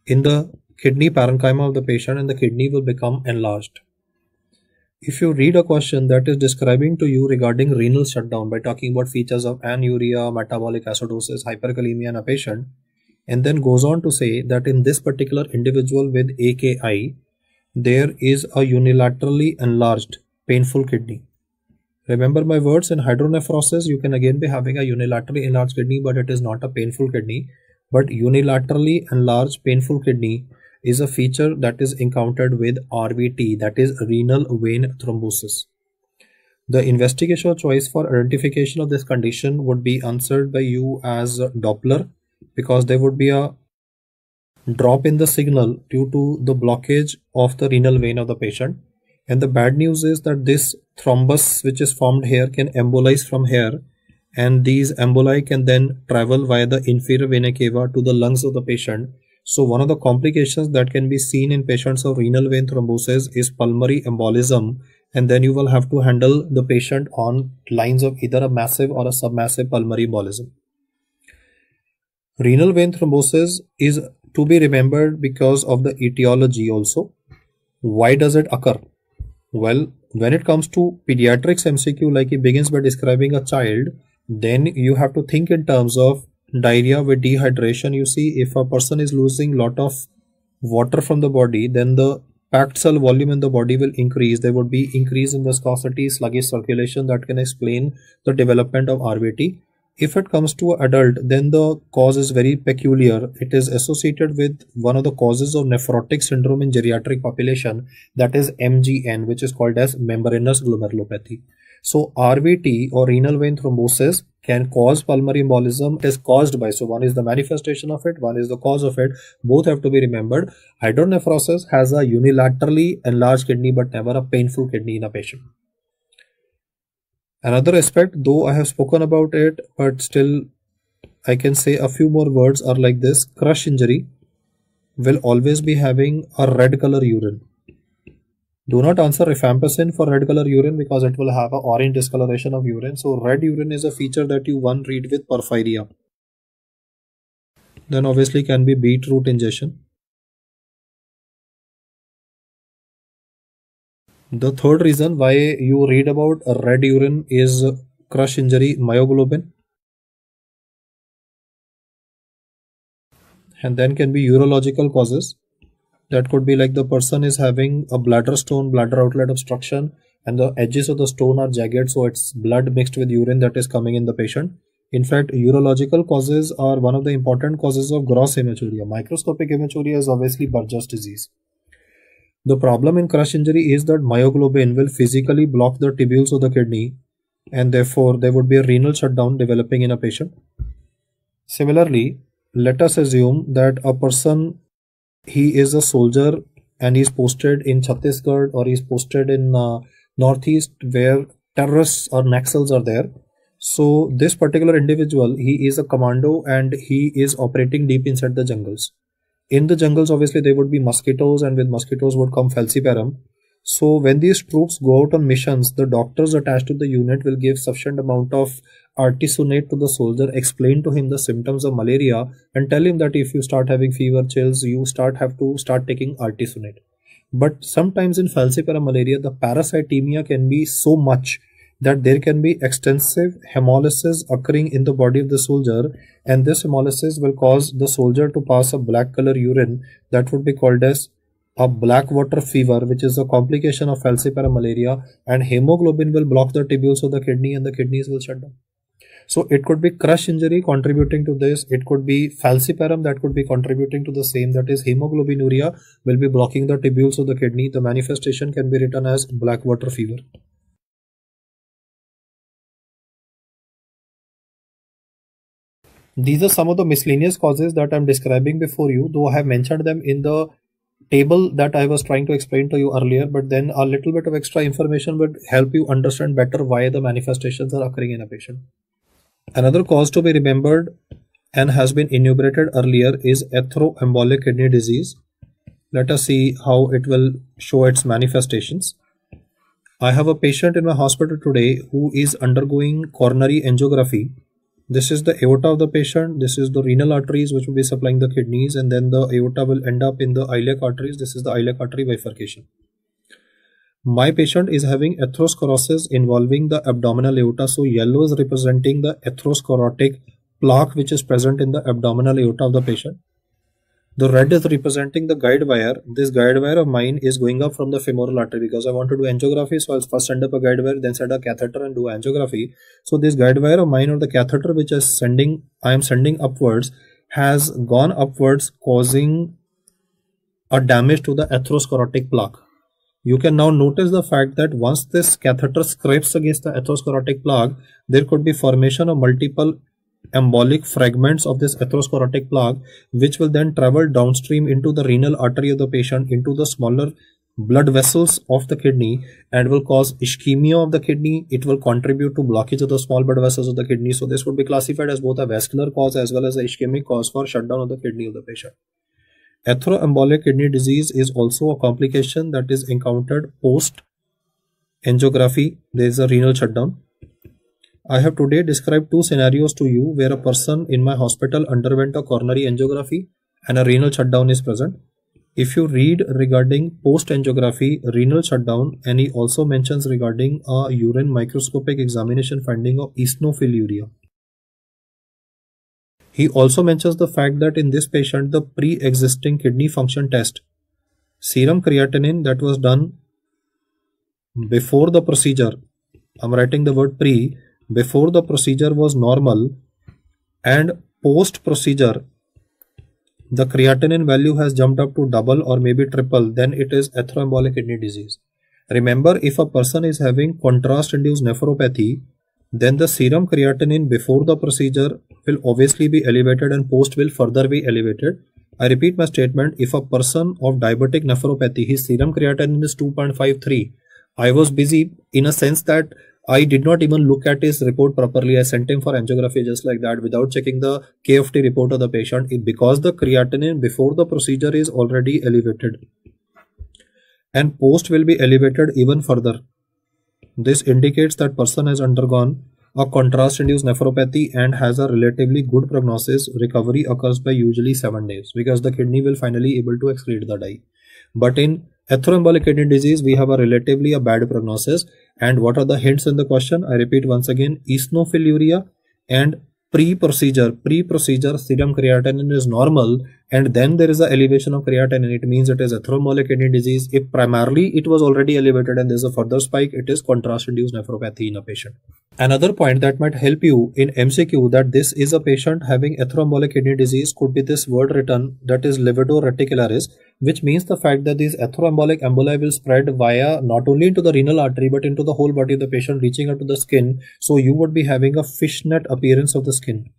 in the kidney parenchyma of the patient, and the kidney will become enlarged. If you read a question that is describing to you regarding renal shutdown by talking about features of anuria, metabolic acidosis, hyperkalemia in a patient, and then goes on to say that in this particular individual with AKI, there is a unilaterally enlarged painful kidney. Remember my words, in hydronephrosis you can again be having a unilaterally enlarged kidney, but it is not a painful kidney. But unilaterally enlarged painful kidney is a feature that is encountered with RVT, that is renal vein thrombosis. The investigational choice for identification of this condition would be answered by you as Doppler, because there would be a drop in the signal due to the blockage of the renal vein of the patient. And the bad news is that this thrombus which is formed here can embolize from here, and these emboli can then travel via the inferior vena cava to the lungs of the patient. So one of the complications that can be seen in patients of renal vein thrombosis is pulmonary embolism, and then you will have to handle the patient on lines of either a massive or a submassive pulmonary embolism. Renal vein thrombosis is to be remembered because of the etiology also. Why does it occur? Well, when it comes to pediatrics MCQ, like it begins by describing a child, then you have to think in terms of diarrhea with dehydration. You see, if a person is losing lot of water from the body, then the packed cell volume in the body will increase. There would be increase in viscosity, sluggish circulation that can explain the development of RVT. If it comes to adult, then the cause is very peculiar. It is associated with one of the causes of nephrotic syndrome in geriatric population, that is MGN, which is called as membranous glomerulopathy. So RVT or renal vein thrombosis can cause pulmonary embolism. It is caused by, so one is the manifestation of it, one is the cause of it. Both have to be remembered. Hydronephrosis has a unilaterally enlarged kidney but never a painful kidney in a patient. Another aspect, though I have spoken about it, but still I can say a few more words, are like this. Crush injury will always be having a red color urine. Do not answer rifampicin for red color urine because it will have an orange discoloration of urine. So red urine is a feature that you read with porphyria. Then obviously can be beetroot ingestion. The third reason why you read about red urine is crush injury, myoglobin. And then can be urological causes. That could be like the person is having a bladder stone, bladder outlet obstruction, and the edges of the stone are jagged, so it's blood mixed with urine that is coming in the patient. In fact, urological causes are one of the important causes of gross hematuria. Microscopic hematuria is obviously Burgess disease. The problem in crush injury is that myoglobin will physically block the tubules of the kidney, and therefore there would be a renal shutdown developing in a patient. Similarly, let us assume that a person, he is a soldier and he is posted in Chhattisgarh or he is posted in Northeast where terrorists or Naxals are there. So this particular individual, he is a commando and he is operating deep inside the jungles. In the jungles, obviously, there would be mosquitoes, and with mosquitoes would come falciparum. So when these troops go out on missions, the doctors attached to the unit will give sufficient amount of artesunate to the soldier, explain to him the symptoms of malaria, and tell him that if you start having fever, chills, you have to start taking artesunate. But sometimes in falciparum malaria, the parasitemia can be so much that there can be extensive hemolysis occurring in the body of the soldier, and this hemolysis will cause the soldier to pass a black color urine that would be called as a black water fever, which is a complication of falciparum malaria, and hemoglobin will block the tubules of the kidney and the kidneys will shut down. So it could be crush injury contributing to this, it could be falciparum that could be contributing to the same, that is hemoglobinuria will be blocking the tubules of the kidney. The manifestation can be written as black water fever. These are some of the miscellaneous causes that I am describing before you, though I have mentioned them in the table that I was trying to explain to you earlier, but then a little bit of extra information would help you understand better why the manifestations are occurring in a patient. Another cause to be remembered and has been enumerated earlier is atheroembolic kidney disease. Let us see how it will show its manifestations. I have a patient in my hospital today who is undergoing coronary angiography. This is the aorta of the patient, this is the renal arteries which will be supplying the kidneys, and then the aorta will end up in the iliac arteries. This is the iliac artery bifurcation. My patient is having atherosclerosis involving the abdominal aorta. So yellow is representing the atherosclerotic plaque which is present in the abdominal aorta of the patient. The red is representing the guide wire. This guide wire of mine is going up from the femoral artery because I want to do angiography. So I'll first send up a guide wire, then send a catheter and do angiography. So this guide wire of mine or the catheter which I am sending upwards has gone upwards, causing a damage to the atherosclerotic plaque. You can now notice the fact that once this catheter scrapes against the atherosclerotic plaque, there could be formation of multiple embolic fragments of this atherosclerotic plaque, which will then travel downstream into the renal artery of the patient, into the smaller blood vessels of the kidney, and will cause ischemia of the kidney. It will contribute to blockage of the small blood vessels of the kidney. So this would be classified as both a vascular cause as well as a ischemic cause for shutdown of the kidney of the patient. Atheroembolic kidney disease is also a complication that is encountered post angiography. There is a renal shutdown. I have today described two scenarios to you where a person in my hospital underwent a coronary angiography and a renal shutdown is present. If you read regarding post angiography renal shutdown, and he also mentions regarding a urine microscopic examination finding of eosinophiluria. He also mentions the fact that in this patient the pre-existing kidney function test, serum creatinine that was done before the procedure, I'm writing the word pre, before the procedure was normal, and post procedure the creatinine value has jumped up to double or maybe triple, then it is atheroembolic kidney disease. Remember, if a person is having contrast induced nephropathy, then the serum creatinine before the procedure will obviously be elevated and post will further be elevated. I repeat my statement, if a person of diabetic nephropathy, his serum creatinine is 2.53. I was busy in a sense that I did not even look at his report properly. I sent him for angiography just like that without checking the KFT report of the patient, because the creatinine before the procedure is already elevated and post will be elevated even further. This indicates that person has undergone a contrast-induced nephropathy and has a relatively good prognosis. Recovery occurs by usually 7 days because the kidney will finally able to excrete the dye. But in atheroembolic kidney disease, we have a relatively bad prognosis. And what are the hints in the question? I repeat once again, eosinophiluria and pre-procedure serum creatinine is normal, and then there is an elevation of creatinine. It means it is atheroembolic kidney disease. If primarily it was already elevated and there is a further spike, it is contrast-induced nephropathy in a patient. Another point that might help you in MCQ that this is a patient having atheroembolic kidney disease could be this word written, that is livedo reticularis, which means the fact that these atheroembolic emboli will spread via not only into the renal artery but into the whole body of the patient, reaching out to the skin. So you would be having a fishnet appearance of the skin.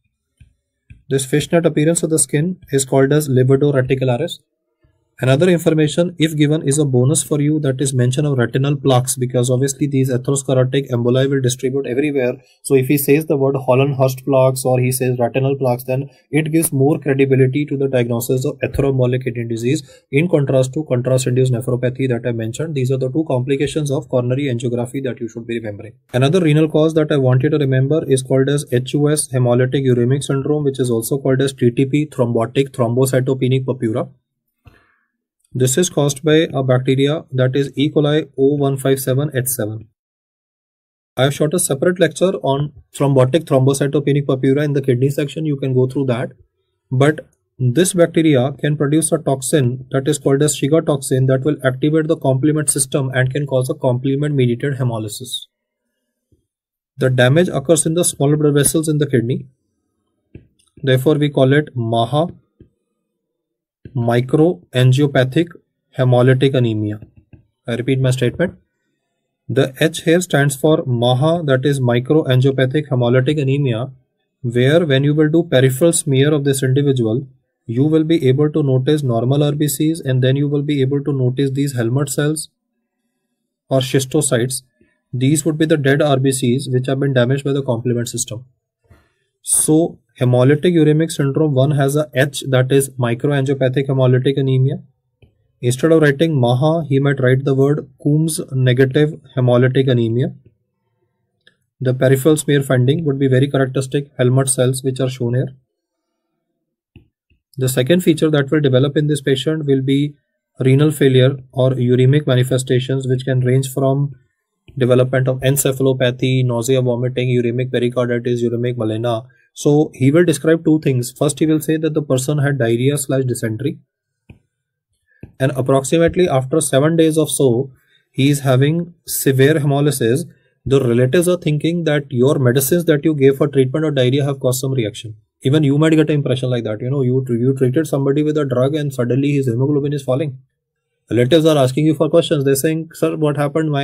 This fishnet appearance of the skin is called as livedo reticularis. Another information, if given, is a bonus for you, that is mention of retinal plaques, because obviously these atherosclerotic emboli will distribute everywhere. So if he says the word Hollenhurst plaques or he says retinal plaques, then it gives more credibility to the diagnosis of atheroembolic kidney disease in contrast to contrast-induced nephropathy that I mentioned. These are the two complications of coronary angiography that you should be remembering. Another renal cause that I want you to remember is called as HUS, hemolytic uremic syndrome, which is also called as TTP, thrombotic thrombocytopenic purpura. This is caused by a bacteria that is E. coli O157H7. I have shot a separate lecture on thrombotic thrombocytopenic purpura in the kidney section. You can go through that. But this bacteria can produce a toxin that is called as Shiga toxin that will activate the complement system and can cause a complement mediated hemolysis. The damage occurs in the small blood vessels in the kidney. Therefore, we call it MAHA, microangiopathic hemolytic anemia. I repeat my statement. The H here stands for MAHA, that is microangiopathic hemolytic anemia, where when you will do peripheral smear of this individual, you will be able to notice normal RBCs, and then you will be able to notice these Helmert cells or schistocytes. These would be the dead RBCs which have been damaged by the complement system. So hemolytic uremic syndrome 1 has a H, that is microangiopathic hemolytic anemia. Instead of writing MAHA, he might write the word Coombs negative hemolytic anemia. The peripheral smear finding would be very characteristic Helmert cells which are shown here. The second feature that will develop in this patient will be renal failure or uremic manifestations, which can range from development of encephalopathy, nausea, vomiting, uremic pericarditis, uremic melena. So he will describe two things. First, he will say that the person had diarrhea/dysentery, and approximately after 7 days or so, he is having severe hemolysis. The relatives are thinking that your medicines that you gave for treatment of diarrhea have caused some reaction. Even you might get an impression like that. You treated somebody with a drug and suddenly his hemoglobin is falling. Relatives are asking you for questions. They're saying, sir, what happened?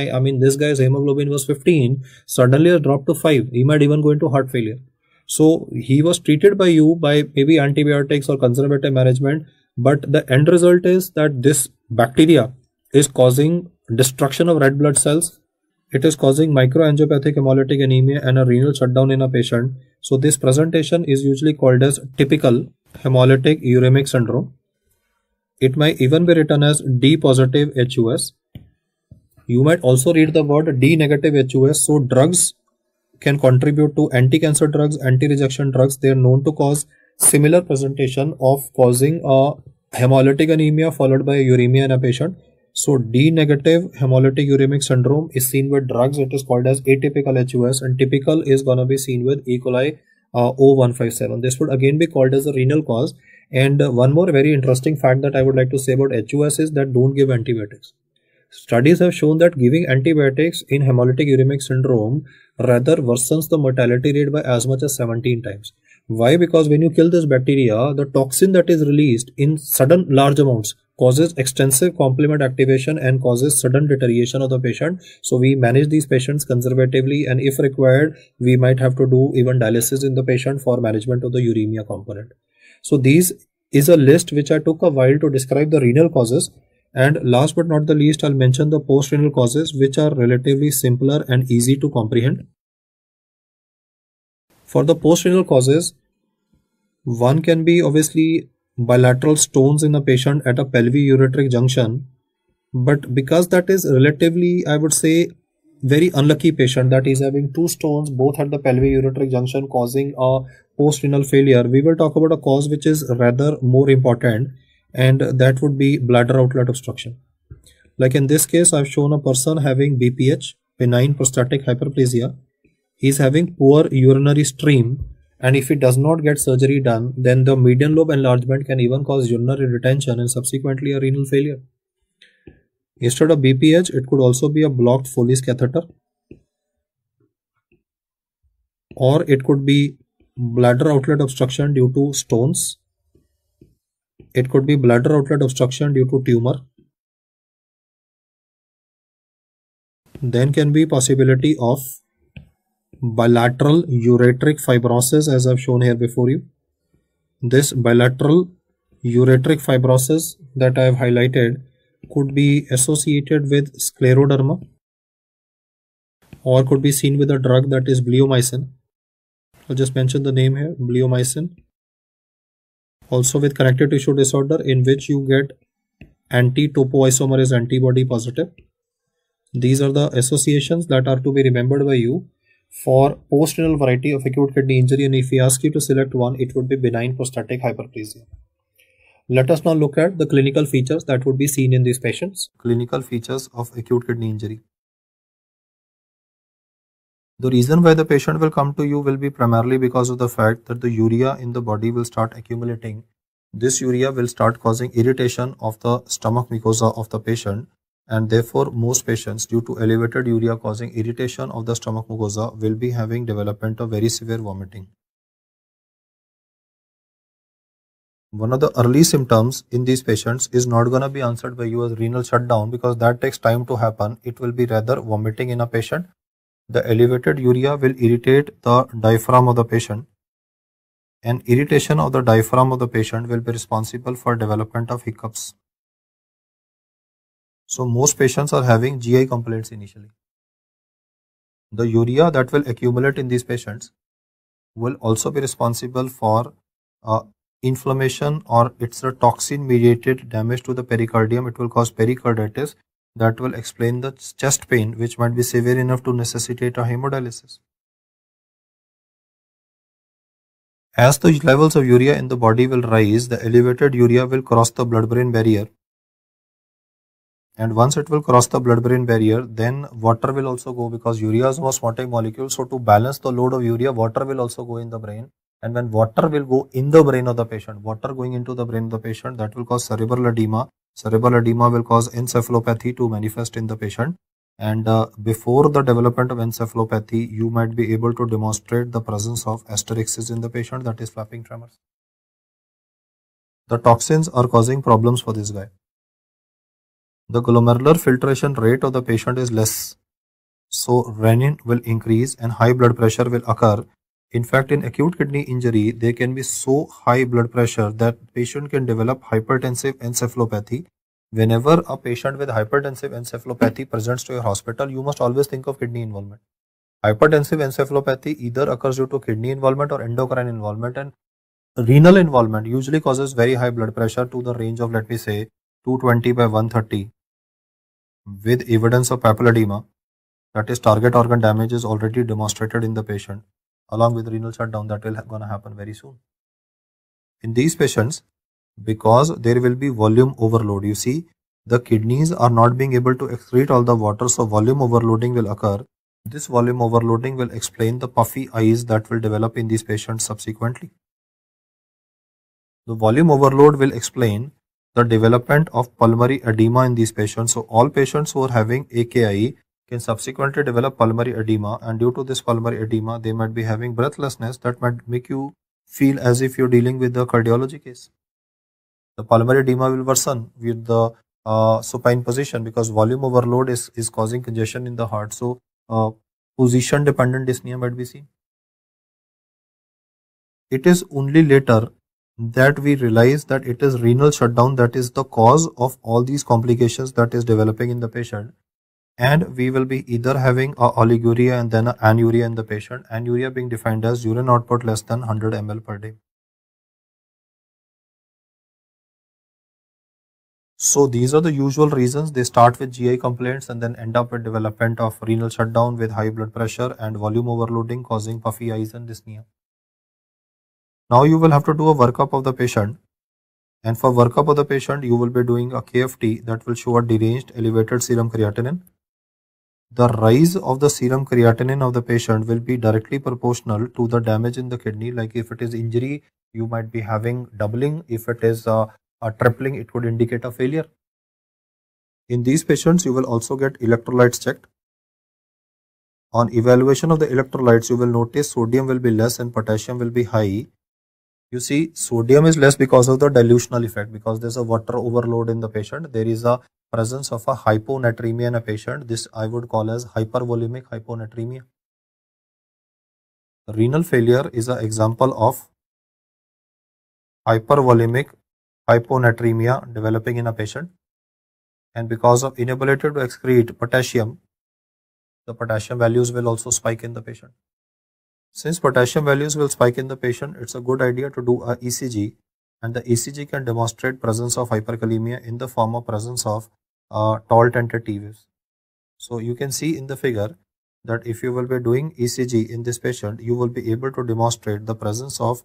This guy's hemoglobin was 15, suddenly it dropped to 5. He might even go into heart failure. So he was treated by you by maybe antibiotics or conservative management, but the end result is that this bacteria is causing destruction of red blood cells. It is causing microangiopathic hemolytic anemia and a renal shutdown in a patient. So this presentation is usually called as typical hemolytic uremic syndrome. It might even be written as D positive HUS. You might also read the word D negative HUS. So drugs can contribute to anti-cancer drugs, anti-rejection drugs. They are known to cause similar presentation of causing a hemolytic anemia followed by uremia in a patient. So D negative hemolytic uremic syndrome is seen with drugs. It is called as atypical HUS, and typical is going to be seen with E. coli O157. This would again be called as a renal cause. And one more very interesting fact that I would like to say about HUS is that don't give antibiotics. Studies have shown that giving antibiotics in hemolytic uremic syndrome rather worsens the mortality rate by as much as 17 times. Why? Because when you kill this bacteria, the toxin that is released in sudden large amounts causes extensive complement activation and causes sudden deterioration of the patient. So we manage these patients conservatively, and if required, we might have to do even dialysis in the patient for management of the uremia component. So these is a list which I took a while to describe the renal causes. And last but not the least, I'll mention the post-renal causes, which are relatively simpler and easy to comprehend. For the post-renal causes, one can be obviously bilateral stones in a patient at a pelvic-ureteric junction. But because that is relatively, I would say, very unlucky patient, that is having two stones both at the pelvic-ureteric junction causing a post-renal failure, we will talk about a cause which is rather more important, and that would be bladder outlet obstruction. Like in this case, I've shown a person having BPH, benign prostatic hyperplasia. He's having poor urinary stream, and if he does not get surgery done, then the median lobe enlargement can even cause urinary retention and subsequently a renal failure. Instead of BPH, it could also be a blocked Foley's catheter, or it could be bladder outlet obstruction due to stones. It could be bladder outlet obstruction due to tumor. Then can be possibility of bilateral ureteric fibrosis, as I've shown here before you. This bilateral ureteric fibrosis that I have highlighted could be associated with scleroderma, or could be seen with a drug that is bleomycin. I'll just mention the name here, bleomycin. Also with connective tissue disorder, in which you get anti-topoisomerase antibody positive. These are the associations that are to be remembered by you for post-renal variety of acute kidney injury, and if we ask you to select one, it would be benign prostatic hyperplasia. Let us now look at the clinical features that would be seen in these patients. Clinical features of acute kidney injury. The reason why the patient will come to you will be primarily because of the fact that the urea in the body will start accumulating. This urea will start causing irritation of the stomach mucosa of the patient, and therefore most patients, due to elevated urea causing irritation of the stomach mucosa, will be having development of very severe vomiting. One of the early symptoms in these patients is not going to be answered by you as renal shutdown, because that takes time to happen. It will be rather vomiting in a patient. The elevated urea will irritate the diaphragm of the patient, and irritation of the diaphragm of the patient will be responsible for development of hiccups. So most patients are having GI complaints initially. The urea that will accumulate in these patients will also be responsible for inflammation, or it's a toxin mediated damage to the pericardium. It will cause pericarditis that will explain the chest pain, which might be severe enough to necessitate a hemodialysis. As the levels of urea in the body will rise, the elevated urea will cross the blood-brain barrier. And once it will cross the blood-brain barrier, then water will also go, because urea is an osmotic molecule. So to balance the load of urea, water will also go in the brain. And when water will go in the brain of the patient, water going into the brain of the patient, that will cause cerebral edema. Cerebral edema will cause encephalopathy to manifest in the patient. And before the development of encephalopathy, you might be able to demonstrate the presence of asterixis in the patient, that is flapping tremors. The toxins are causing problems for this guy. The glomerular filtration rate of the patient is less, so renin will increase and high blood pressure will occur. In fact, in acute kidney injury, there can be so high blood pressure that patient can develop hypertensive encephalopathy. Whenever a patient with hypertensive encephalopathy presents to your hospital, you must always think of kidney involvement. Hypertensive encephalopathy either occurs due to kidney involvement or endocrine involvement, and renal involvement usually causes very high blood pressure to the range of, let me say, 220 by 130 with evidence of papilledema, that is target organ damage, is already demonstrated in the patient, along with renal shutdown that will gonna happen very soon. In these patients, because there will be volume overload, you see the kidneys are not being able to excrete all the water, so volume overloading will occur. This volume overloading will explain the puffy eyes that will develop in these patients subsequently. The volume overload will explain the development of pulmonary edema in these patients. So all patients who are having AKI can subsequently develop pulmonary edema, and due to this pulmonary edema, they might be having breathlessness that might make you feel as if you're dealing with a cardiology case. The pulmonary edema will worsen with the supine position because volume overload is causing congestion in the heart. So position dependent dyspnea might be seen. It is only later that we realize that it is renal shutdown that is the cause of all these complications that is developing in the patient, and we will be either having a oliguria and then an anuria in the patient, anuria being defined as urine output less than 100 ml per day. So these are the usual reasons. They start with GI complaints and then end up with development of renal shutdown with high blood pressure and volume overloading causing puffy eyes and dyspnea. Now you will have to do a workup of the patient, and for workup of the patient you will be doing a KFT that will show a deranged elevated serum creatinine. The rise of the serum creatinine of the patient will be directly proportional to the damage in the kidney. Like if it is injury, you might be having doubling. If it is a tripling, it could indicate a failure. In these patients, you will also get electrolytes checked. On evaluation of the electrolytes, you will notice sodium will be less and potassium will be high. You see, sodium is less because of the dilutional effect, because there's a water overload in the patient. There is a presence of a hyponatremia in a patient. This I would call as hypervolemic hyponatremia. Renal failure is an example of hypervolemic hyponatremia developing in a patient, and because of inability to excrete potassium, the potassium values will also spike in the patient. Since potassium values will spike in the patient, it's a good idea to do a ECG, and the ECG can demonstrate presence of hyperkalemia in the form of presence of tall tented T waves. So you can see in the figure that if you will be doing ECG in this patient, you will be able to demonstrate the presence of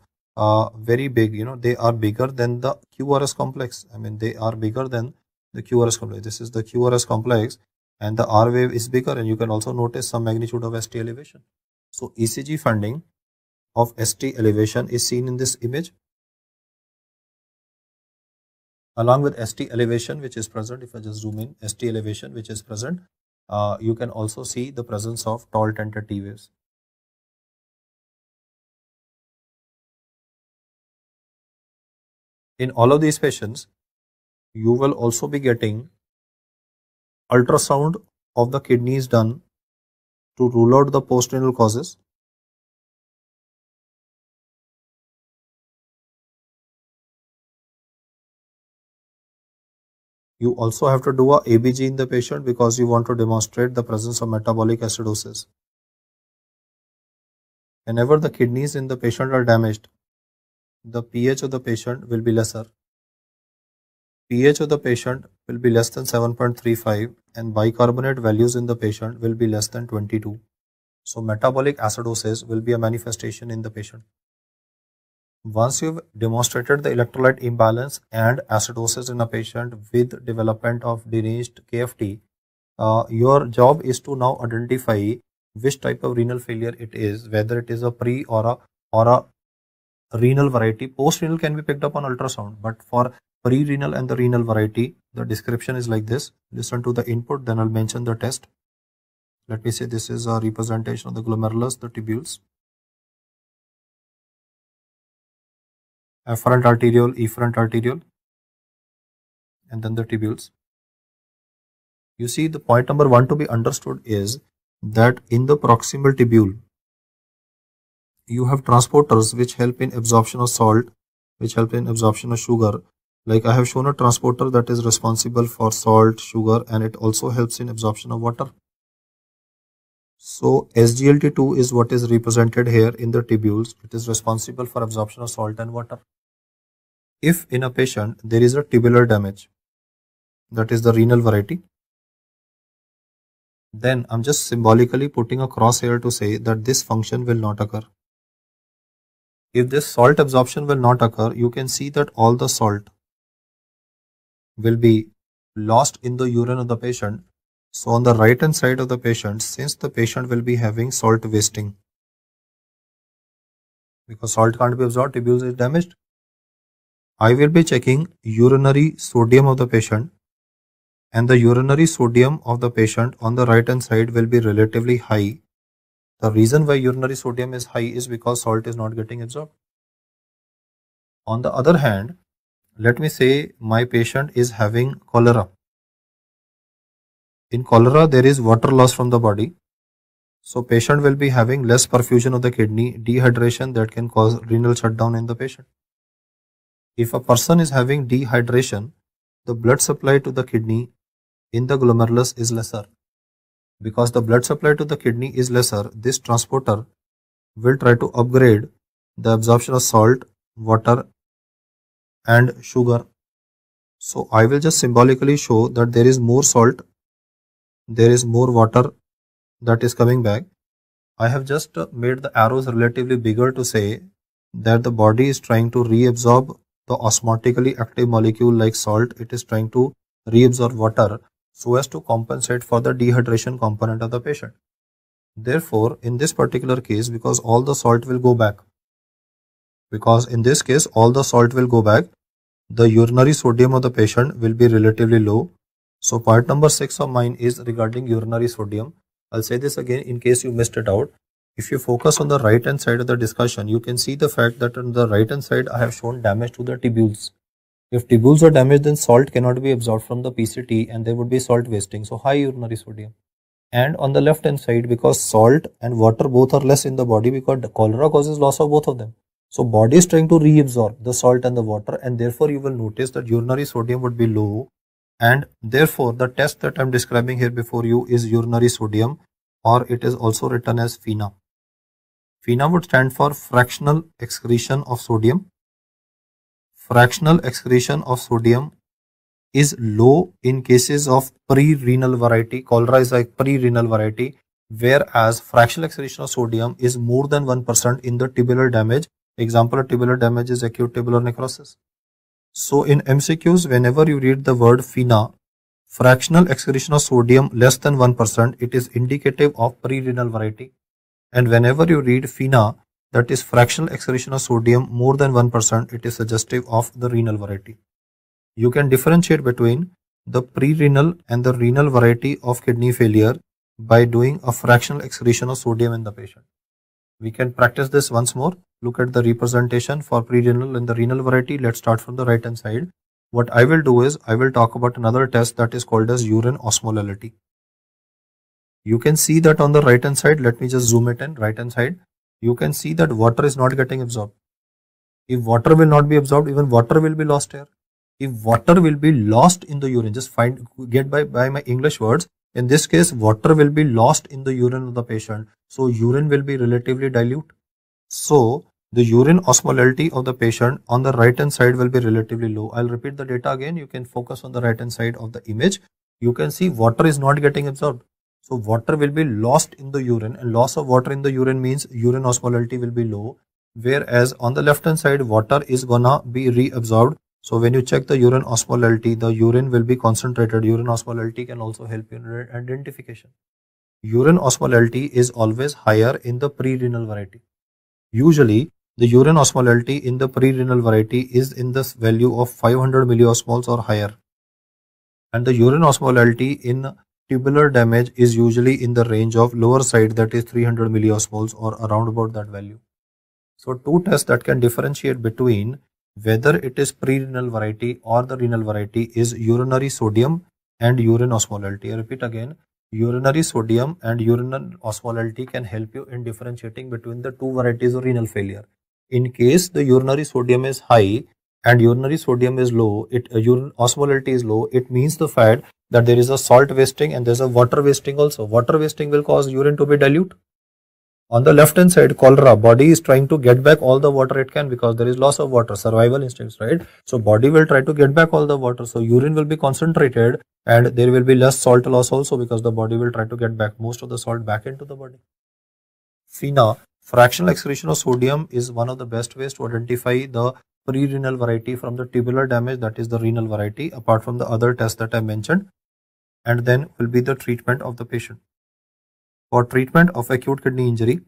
very big, they are bigger than the QRS complex. I mean, they are bigger than the QRS complex. This is the QRS complex, and the R wave is bigger, and you can also notice some magnitude of ST elevation. So ECG finding of ST elevation is seen in this image. Along with ST elevation which is present, if I just zoom in, ST elevation which is present, you can also see the presence of tall tented T waves. In all of these patients, you will also be getting ultrasound of the kidneys done to rule out the postrenal causes. You also have to do a ABG in the patient because you want to demonstrate the presence of metabolic acidosis. Whenever the kidneys in the patient are damaged, the pH of the patient will be lesser. pH of the patient will be less than 7.35 and bicarbonate values in the patient will be less than 22. So metabolic acidosis will be a manifestation in the patient. Once you've demonstrated the electrolyte imbalance and acidosis in a patient with development of deranged KFT, your job is to now identify which type of renal failure it is, whether it is a pre or a renal variety. Post-renal can be picked up on ultrasound, but for pre-renal and the renal variety, the description is like this. Listen to the input, then I'll mention the test. Let me say this is a representation of the glomerulus, the tubules. Afferent arteriole, efferent arteriole, and then the tubules. You see, the point number 1 to be understood is that in the proximal tubule, you have transporters which help in absorption of salt, which help in absorption of sugar. Like I have shown a transporter that is responsible for salt, sugar, and it also helps in absorption of water. So SGLT2 is what is represented here in the tubules. It is responsible for absorption of salt and water. If in a patient there is a tubular damage, that is the renal variety, then I'm just symbolically putting a cross here to say that this function will not occur. If this salt absorption will not occur, you can see that all the salt will be lost in the urine of the patient. So on the right hand side of the patient, since the patient will be having salt wasting, because salt can't be absorbed, tubules is damaged, I will be checking urinary sodium of the patient, and the urinary sodium of the patient on the right hand side will be relatively high. The reason why urinary sodium is high is because salt is not getting absorbed. On the other hand, let me say my patient is having cholera. In cholera, there is water loss from the body. So patient will be having less perfusion of the kidney, dehydration that can cause renal shutdown in the patient. If a person is having dehydration, the blood supply to the kidney in the glomerulus is lesser. Because the blood supply to the kidney is lesser, this transporter will try to upgrade the absorption of salt, water, and sugar. So I will just symbolically show that there is more salt, there is more water that is coming back. I have just made the arrows relatively bigger to say that the body is trying to reabsorb the osmotically active molecule like salt. It is trying to reabsorb water so as to compensate for the dehydration component of the patient. Therefore, in this particular case, because all the salt will go back, the urinary sodium of the patient will be relatively low. So part number 6 of mine is regarding urinary sodium. I'll say this again in case you missed it out. If you focus on the right hand side of the discussion, you can see the fact that on the right hand side I have shown damage to the tubules. If tubules are damaged, then salt cannot be absorbed from the PCT and there would be salt wasting, so high urinary sodium. And on the left hand side, because salt and water both are less in the body, because the cholera causes loss of both of them. So body is trying to reabsorb the salt and the water, and therefore you will notice that urinary sodium would be low, and therefore the test that I am describing here before you is urinary sodium, or it is also written as FeNA. FeNA would stand for fractional excretion of sodium. Fractional excretion of sodium is low in cases of pre-renal variety. Cholera is a pre-renal variety, whereas fractional excretion of sodium is more than 1% in the tubular damage. Example of tubular damage is acute tubular necrosis. So in MCQs, whenever you read the word FeNA, fractional excretion of sodium less than 1%, it is indicative of pre-renal variety. And whenever you read FeNA, that is fractional excretion of sodium more than 1%, it is suggestive of the renal variety. You can differentiate between the pre-renal and the renal variety of kidney failure by doing a fractional excretion of sodium in the patient. We can practice this once more. Look at the representation for pre-renal and the renal variety. Let's start from the right hand side. What I will do is I will talk about another test that is called as urine osmolality. You can see that on the right hand side, let me just zoom it in, right hand side. You can see that water is not getting absorbed. If water will not be absorbed, even water will be lost here. If water will be lost in the urine, just get by my English words. In this case, water will be lost in the urine of the patient. So urine will be relatively dilute. So the urine osmolality of the patient on the right hand side will be relatively low. I'll repeat the data again. You can focus on the right hand side of the image. You can see water is not getting absorbed. So water will be lost in the urine, and loss of water in the urine means urine osmolality will be low. Whereas on the left hand side, water is gonna be reabsorbed. So when you check the urine osmolality, the urine will be concentrated. Urine osmolality can also help you in identification. Urine osmolality is always higher in the pre-renal variety. Usually the urine osmolality in the pre-renal variety is in the value of 500 milliosmoles or higher, and the urine osmolality in tubular damage is usually in the range of lower side, that is 300 milliosmoles or around about that value. So two tests that can differentiate between whether it is pre-renal variety or the renal variety is urinary sodium and urine osmolality. I repeat again, urinary sodium and urine osmolality can help you in differentiating between the two varieties of renal failure. In case the urinary sodium is high and urinary sodium is low, urine osmolality is low, it means the fact that there is a salt wasting and there is a water wasting also. Water wasting will cause urine to be dilute. On the left hand side, cholera, body is trying to get back all the water it can because there is loss of water, survival instincts, right? So body will try to get back all the water. So urine will be concentrated and there will be less salt loss also because the body will try to get back most of the salt back into the body. FeNA, fractional excretion of sodium, is one of the best ways to identify the pre-renal variety from the tubular damage, that is the renal variety, apart from the other tests that I mentioned. And then will be the treatment of the patient. For treatment of acute kidney injury,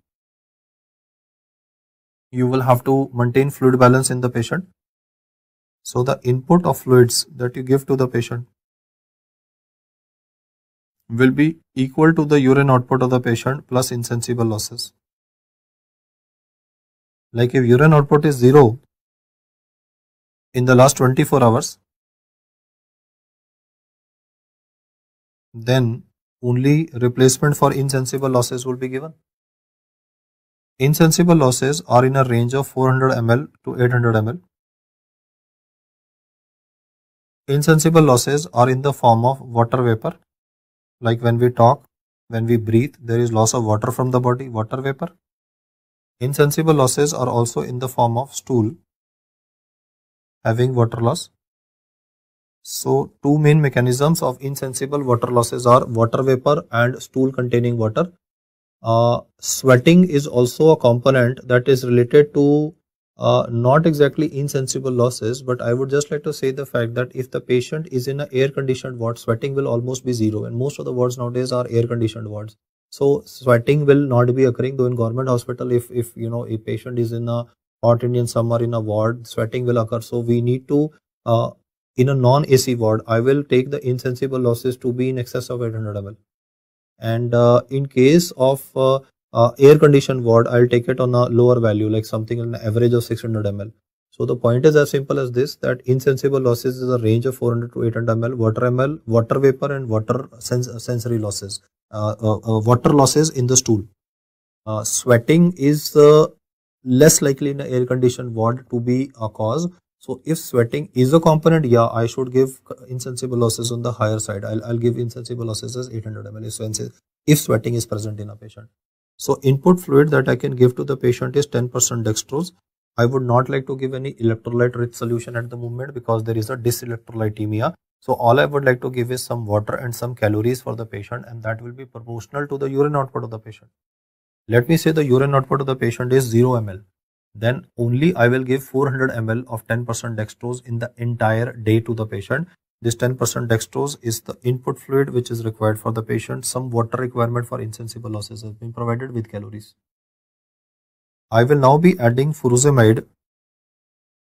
you will have to maintain fluid balance in the patient. So the input of fluids that you give to the patient will be equal to the urine output of the patient plus insensible losses. Like if urine output is 0 in the last 24 hours, then only replacement for insensible losses will be given. Insensible losses are in a range of 400 ml to 800 ml. Insensible losses are in the form of water vapor. Like when we talk, when we breathe, there is loss of water from the body, water vapor. Insensible losses are also in the form of stool, having water loss. So two main mechanisms of insensible water losses are water vapor and stool containing water. Sweating is also a component that is related to not exactly insensible losses, but I would just like to say the fact that if the patient is in an air conditioned ward, sweating will almost be zero, and most of the wards nowadays are air conditioned wards. So sweating will not be occurring, though in government hospital, if you know a patient is in a hot Indian summer in a ward, sweating will occur. So we need to in a non-AC ward, I will take the insensible losses to be in excess of 800 ml. And in case of air conditioned ward, I'll take it on a lower value, like something in an average of 600 ml. So the point is as simple as this, that insensible losses is a range of 400 to 800 ml, water vapor and water sensory losses, water losses in the stool. Sweating is less likely in an air conditioned ward to be a cause. So if sweating is a component, yeah, I should give insensible losses on the higher side. I'll give insensible losses as 800 ml if sweating is present in a patient. So input fluid that I can give to the patient is 10% dextrose. I would not like to give any electrolyte rich solution at the moment because there is a dyselectrolytemia. So all I would like to give is some water and some calories for the patient, and that will be proportional to the urine output of the patient. Let me say the urine output of the patient is 0 ml. Then only I will give 400 ml of 10% dextrose in the entire day to the patient. This 10% dextrose is the input fluid which is required for the patient. Some water requirement for insensible losses has been provided with calories. I will now be adding furosemide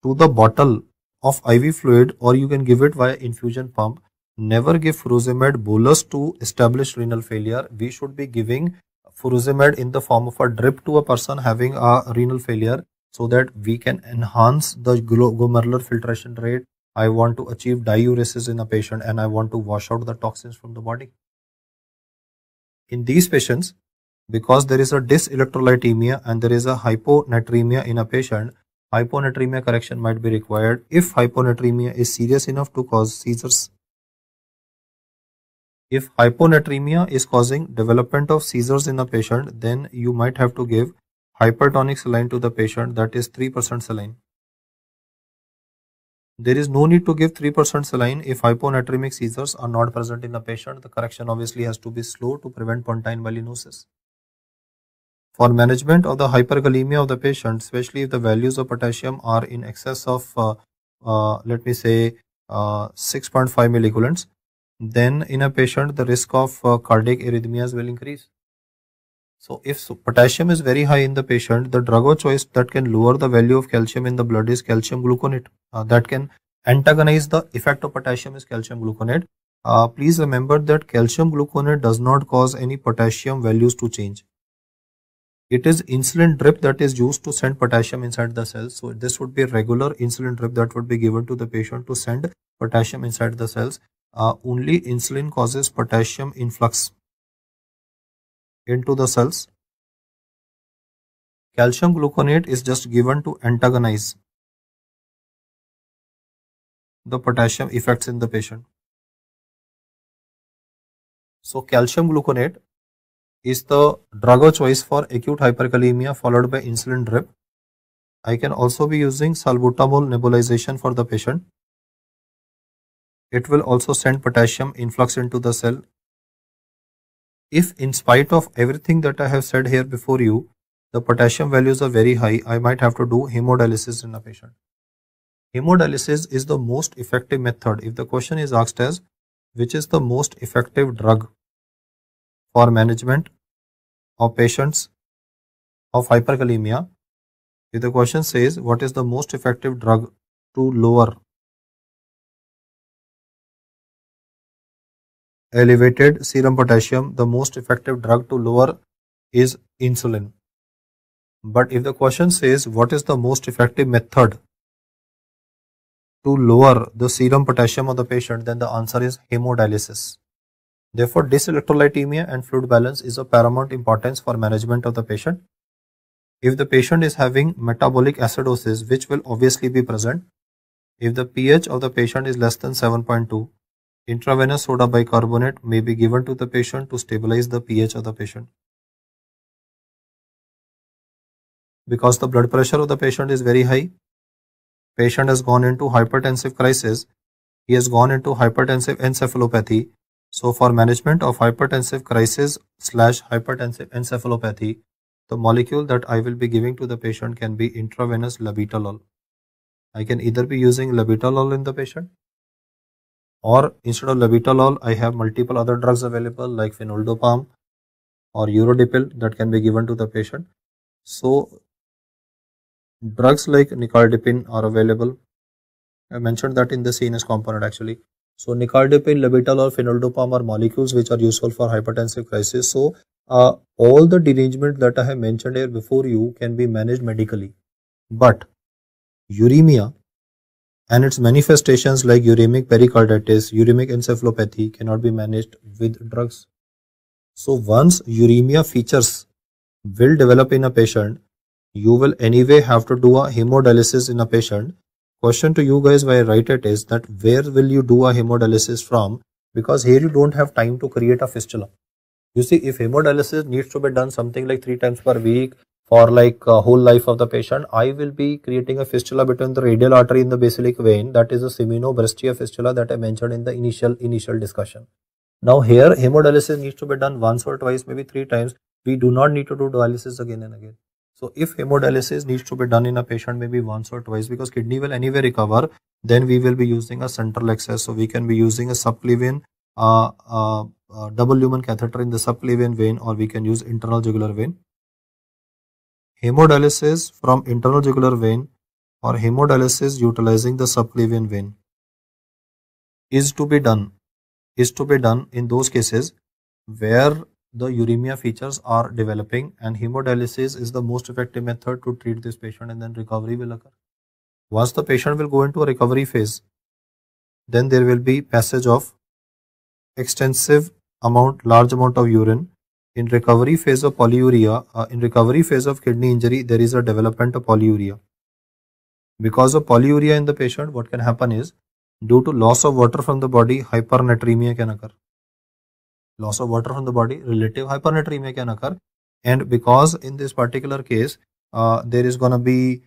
to the bottle of IV fluid, or you can give it via infusion pump. Never give furosemide bolus to establish renal failure. We should be giving furosemide in the form of a drip to a person having a renal failure, so that we can enhance the glomerular filtration rate. I want to achieve diuresis in a patient, and I want to wash out the toxins from the body. In these patients, because there is a dyselectrolytemia and there is a hyponatremia in a patient, hyponatremia correction might be required. If hyponatremia is serious enough to cause seizures, if hyponatremia is causing development of seizures in a patient, then you might have to give hypertonic saline to the patient, that is 3% saline. There is no need to give 3% saline if hyponatremic seizures are not present in a patient. The correction obviously has to be slow to prevent pontine malinosis. For management of the hyperkalemia of the patient, especially if the values of potassium are in excess of let me say 6.5 milliequivalents, then in a patient the risk of cardiac arrhythmias will increase. So if potassium is very high in the patient, the drug of choice that can lower the value of calcium in the blood is calcium gluconate. That can antagonize the effect of potassium is calcium gluconate. Please remember that calcium gluconate does not cause any potassium values to change. It is insulin drip that is used to send potassium inside the cells. So this would be a regular insulin drip that would be given to the patient to send potassium inside the cells. Only insulin causes potassium influx into the cells. Calcium gluconate is just given to antagonize the potassium effects in the patient. So calcium gluconate is the drug of choice for acute hyperkalemia followed by insulin drip. I can also be using salbutamol nebulization for the patient. It will also send potassium influx into the cell. If in spite of everything that I have said here before you, the potassium values are very high, I might have to do hemodialysis in a patient. Hemodialysis is the most effective method. If the question is asked as, which is the most effective drug for management of patients of hyperkalemia, if the question says, what is the most effective drug to lower elevated serum potassium, the most effective drug to lower is insulin. But if the question says, what is the most effective method to lower the serum potassium of the patient, then the answer is hemodialysis. Therefore, dyselectrolytemia and fluid balance is of paramount importance for management of the patient. If the patient is having metabolic acidosis, which will obviously be present, if the pH of the patient is less than 7.2, intravenous soda bicarbonate may be given to the patient to stabilize the pH of the patient. Because the blood pressure of the patient is very high, patient has gone into hypertensive crisis, he has gone into hypertensive encephalopathy. So for management of hypertensive crisis / hypertensive encephalopathy, the molecule that I will be giving to the patient can be intravenous labetalol. I can either be using labetalol in the patient, or instead of labetalol, I have multiple other drugs available like phenoldopam or urodipil that can be given to the patient. So drugs like nicardipine are available. I mentioned that in the CNS component actually. So nicardipine, labetalol, phenoldopam are molecules which are useful for hypertensive crisis. So all the derangement that I have mentioned here before you can be managed medically. But uremia and its manifestations like uremic pericarditis, uremic encephalopathy cannot be managed with drugs. So once uremia features will develop in a patient, you will anyway have to do a hemodialysis in a patient. Question to you guys why I write it is that where will you do a hemodialysis from? Because here you don't have time to create a fistula. You see, if hemodialysis needs to be done something like 3 times per week for like whole life of the patient, I will be creating a fistula between the radial artery in the basilic vein. That is a Semino-Brescia fistula that I mentioned in the initial discussion. Now here hemodialysis needs to be done once or twice, maybe 3 times. We do not need to do dialysis again and again. So if hemodialysis needs to be done in a patient maybe once or twice because kidney will anyway recover, then we will be using a central access. So we can be using a subclavian double lumen catheter in the subclavian vein, or we can use internal jugular vein. Hemodialysis from internal jugular vein or hemodialysis utilizing the subclavian vein is to be done in those cases where the uremia features are developing, and hemodialysis is the most effective method to treat this patient, and then recovery will occur. Once the patient will go into a recovery phase, then there will be passage of large amount of urine. In recovery phase of polyuria, in recovery phase of kidney injury, there is a development of polyuria. Because of polyuria in the patient, what can happen is, due to loss of water from the body, hypernatremia can occur. Loss of water from the body, relative hypernatremia can occur. And because in this particular case, there is going to be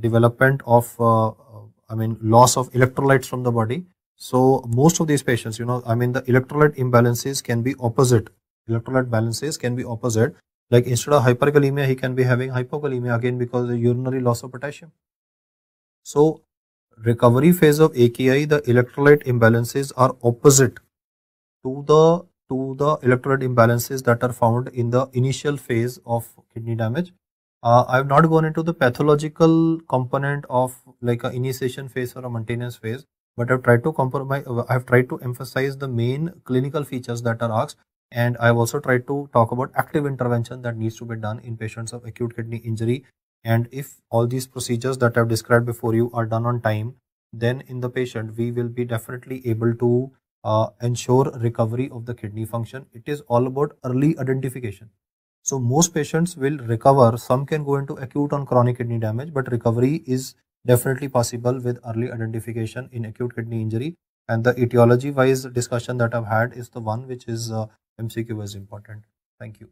development of, loss of electrolytes from the body. So most of these patients, the electrolyte imbalances can be opposite. Electrolyte balances can be opposite. Like instead of hyperkalemia, he can be having hypokalemia again because of the urinary loss of potassium. So recovery phase of AKI, the electrolyte imbalances are opposite to the to the electrolyte imbalances that are found in the initial phase of kidney damage. I've not gone into the pathological component of like a initiation phase or a maintenance phase, but I've tried to emphasize the main clinical features that are asked, and I've also tried to talk about active intervention that needs to be done in patients of acute kidney injury. And if all these procedures that I've described before you are done on time, then in the patient we will be definitely able to ensure recovery of the kidney function. It is all about early identification. So most patients will recover. Some can go into acute or chronic kidney damage, but recovery is definitely possible with early identification in acute kidney injury. And the etiology wise discussion that I've had is the one which is MCQ is important. Thank you.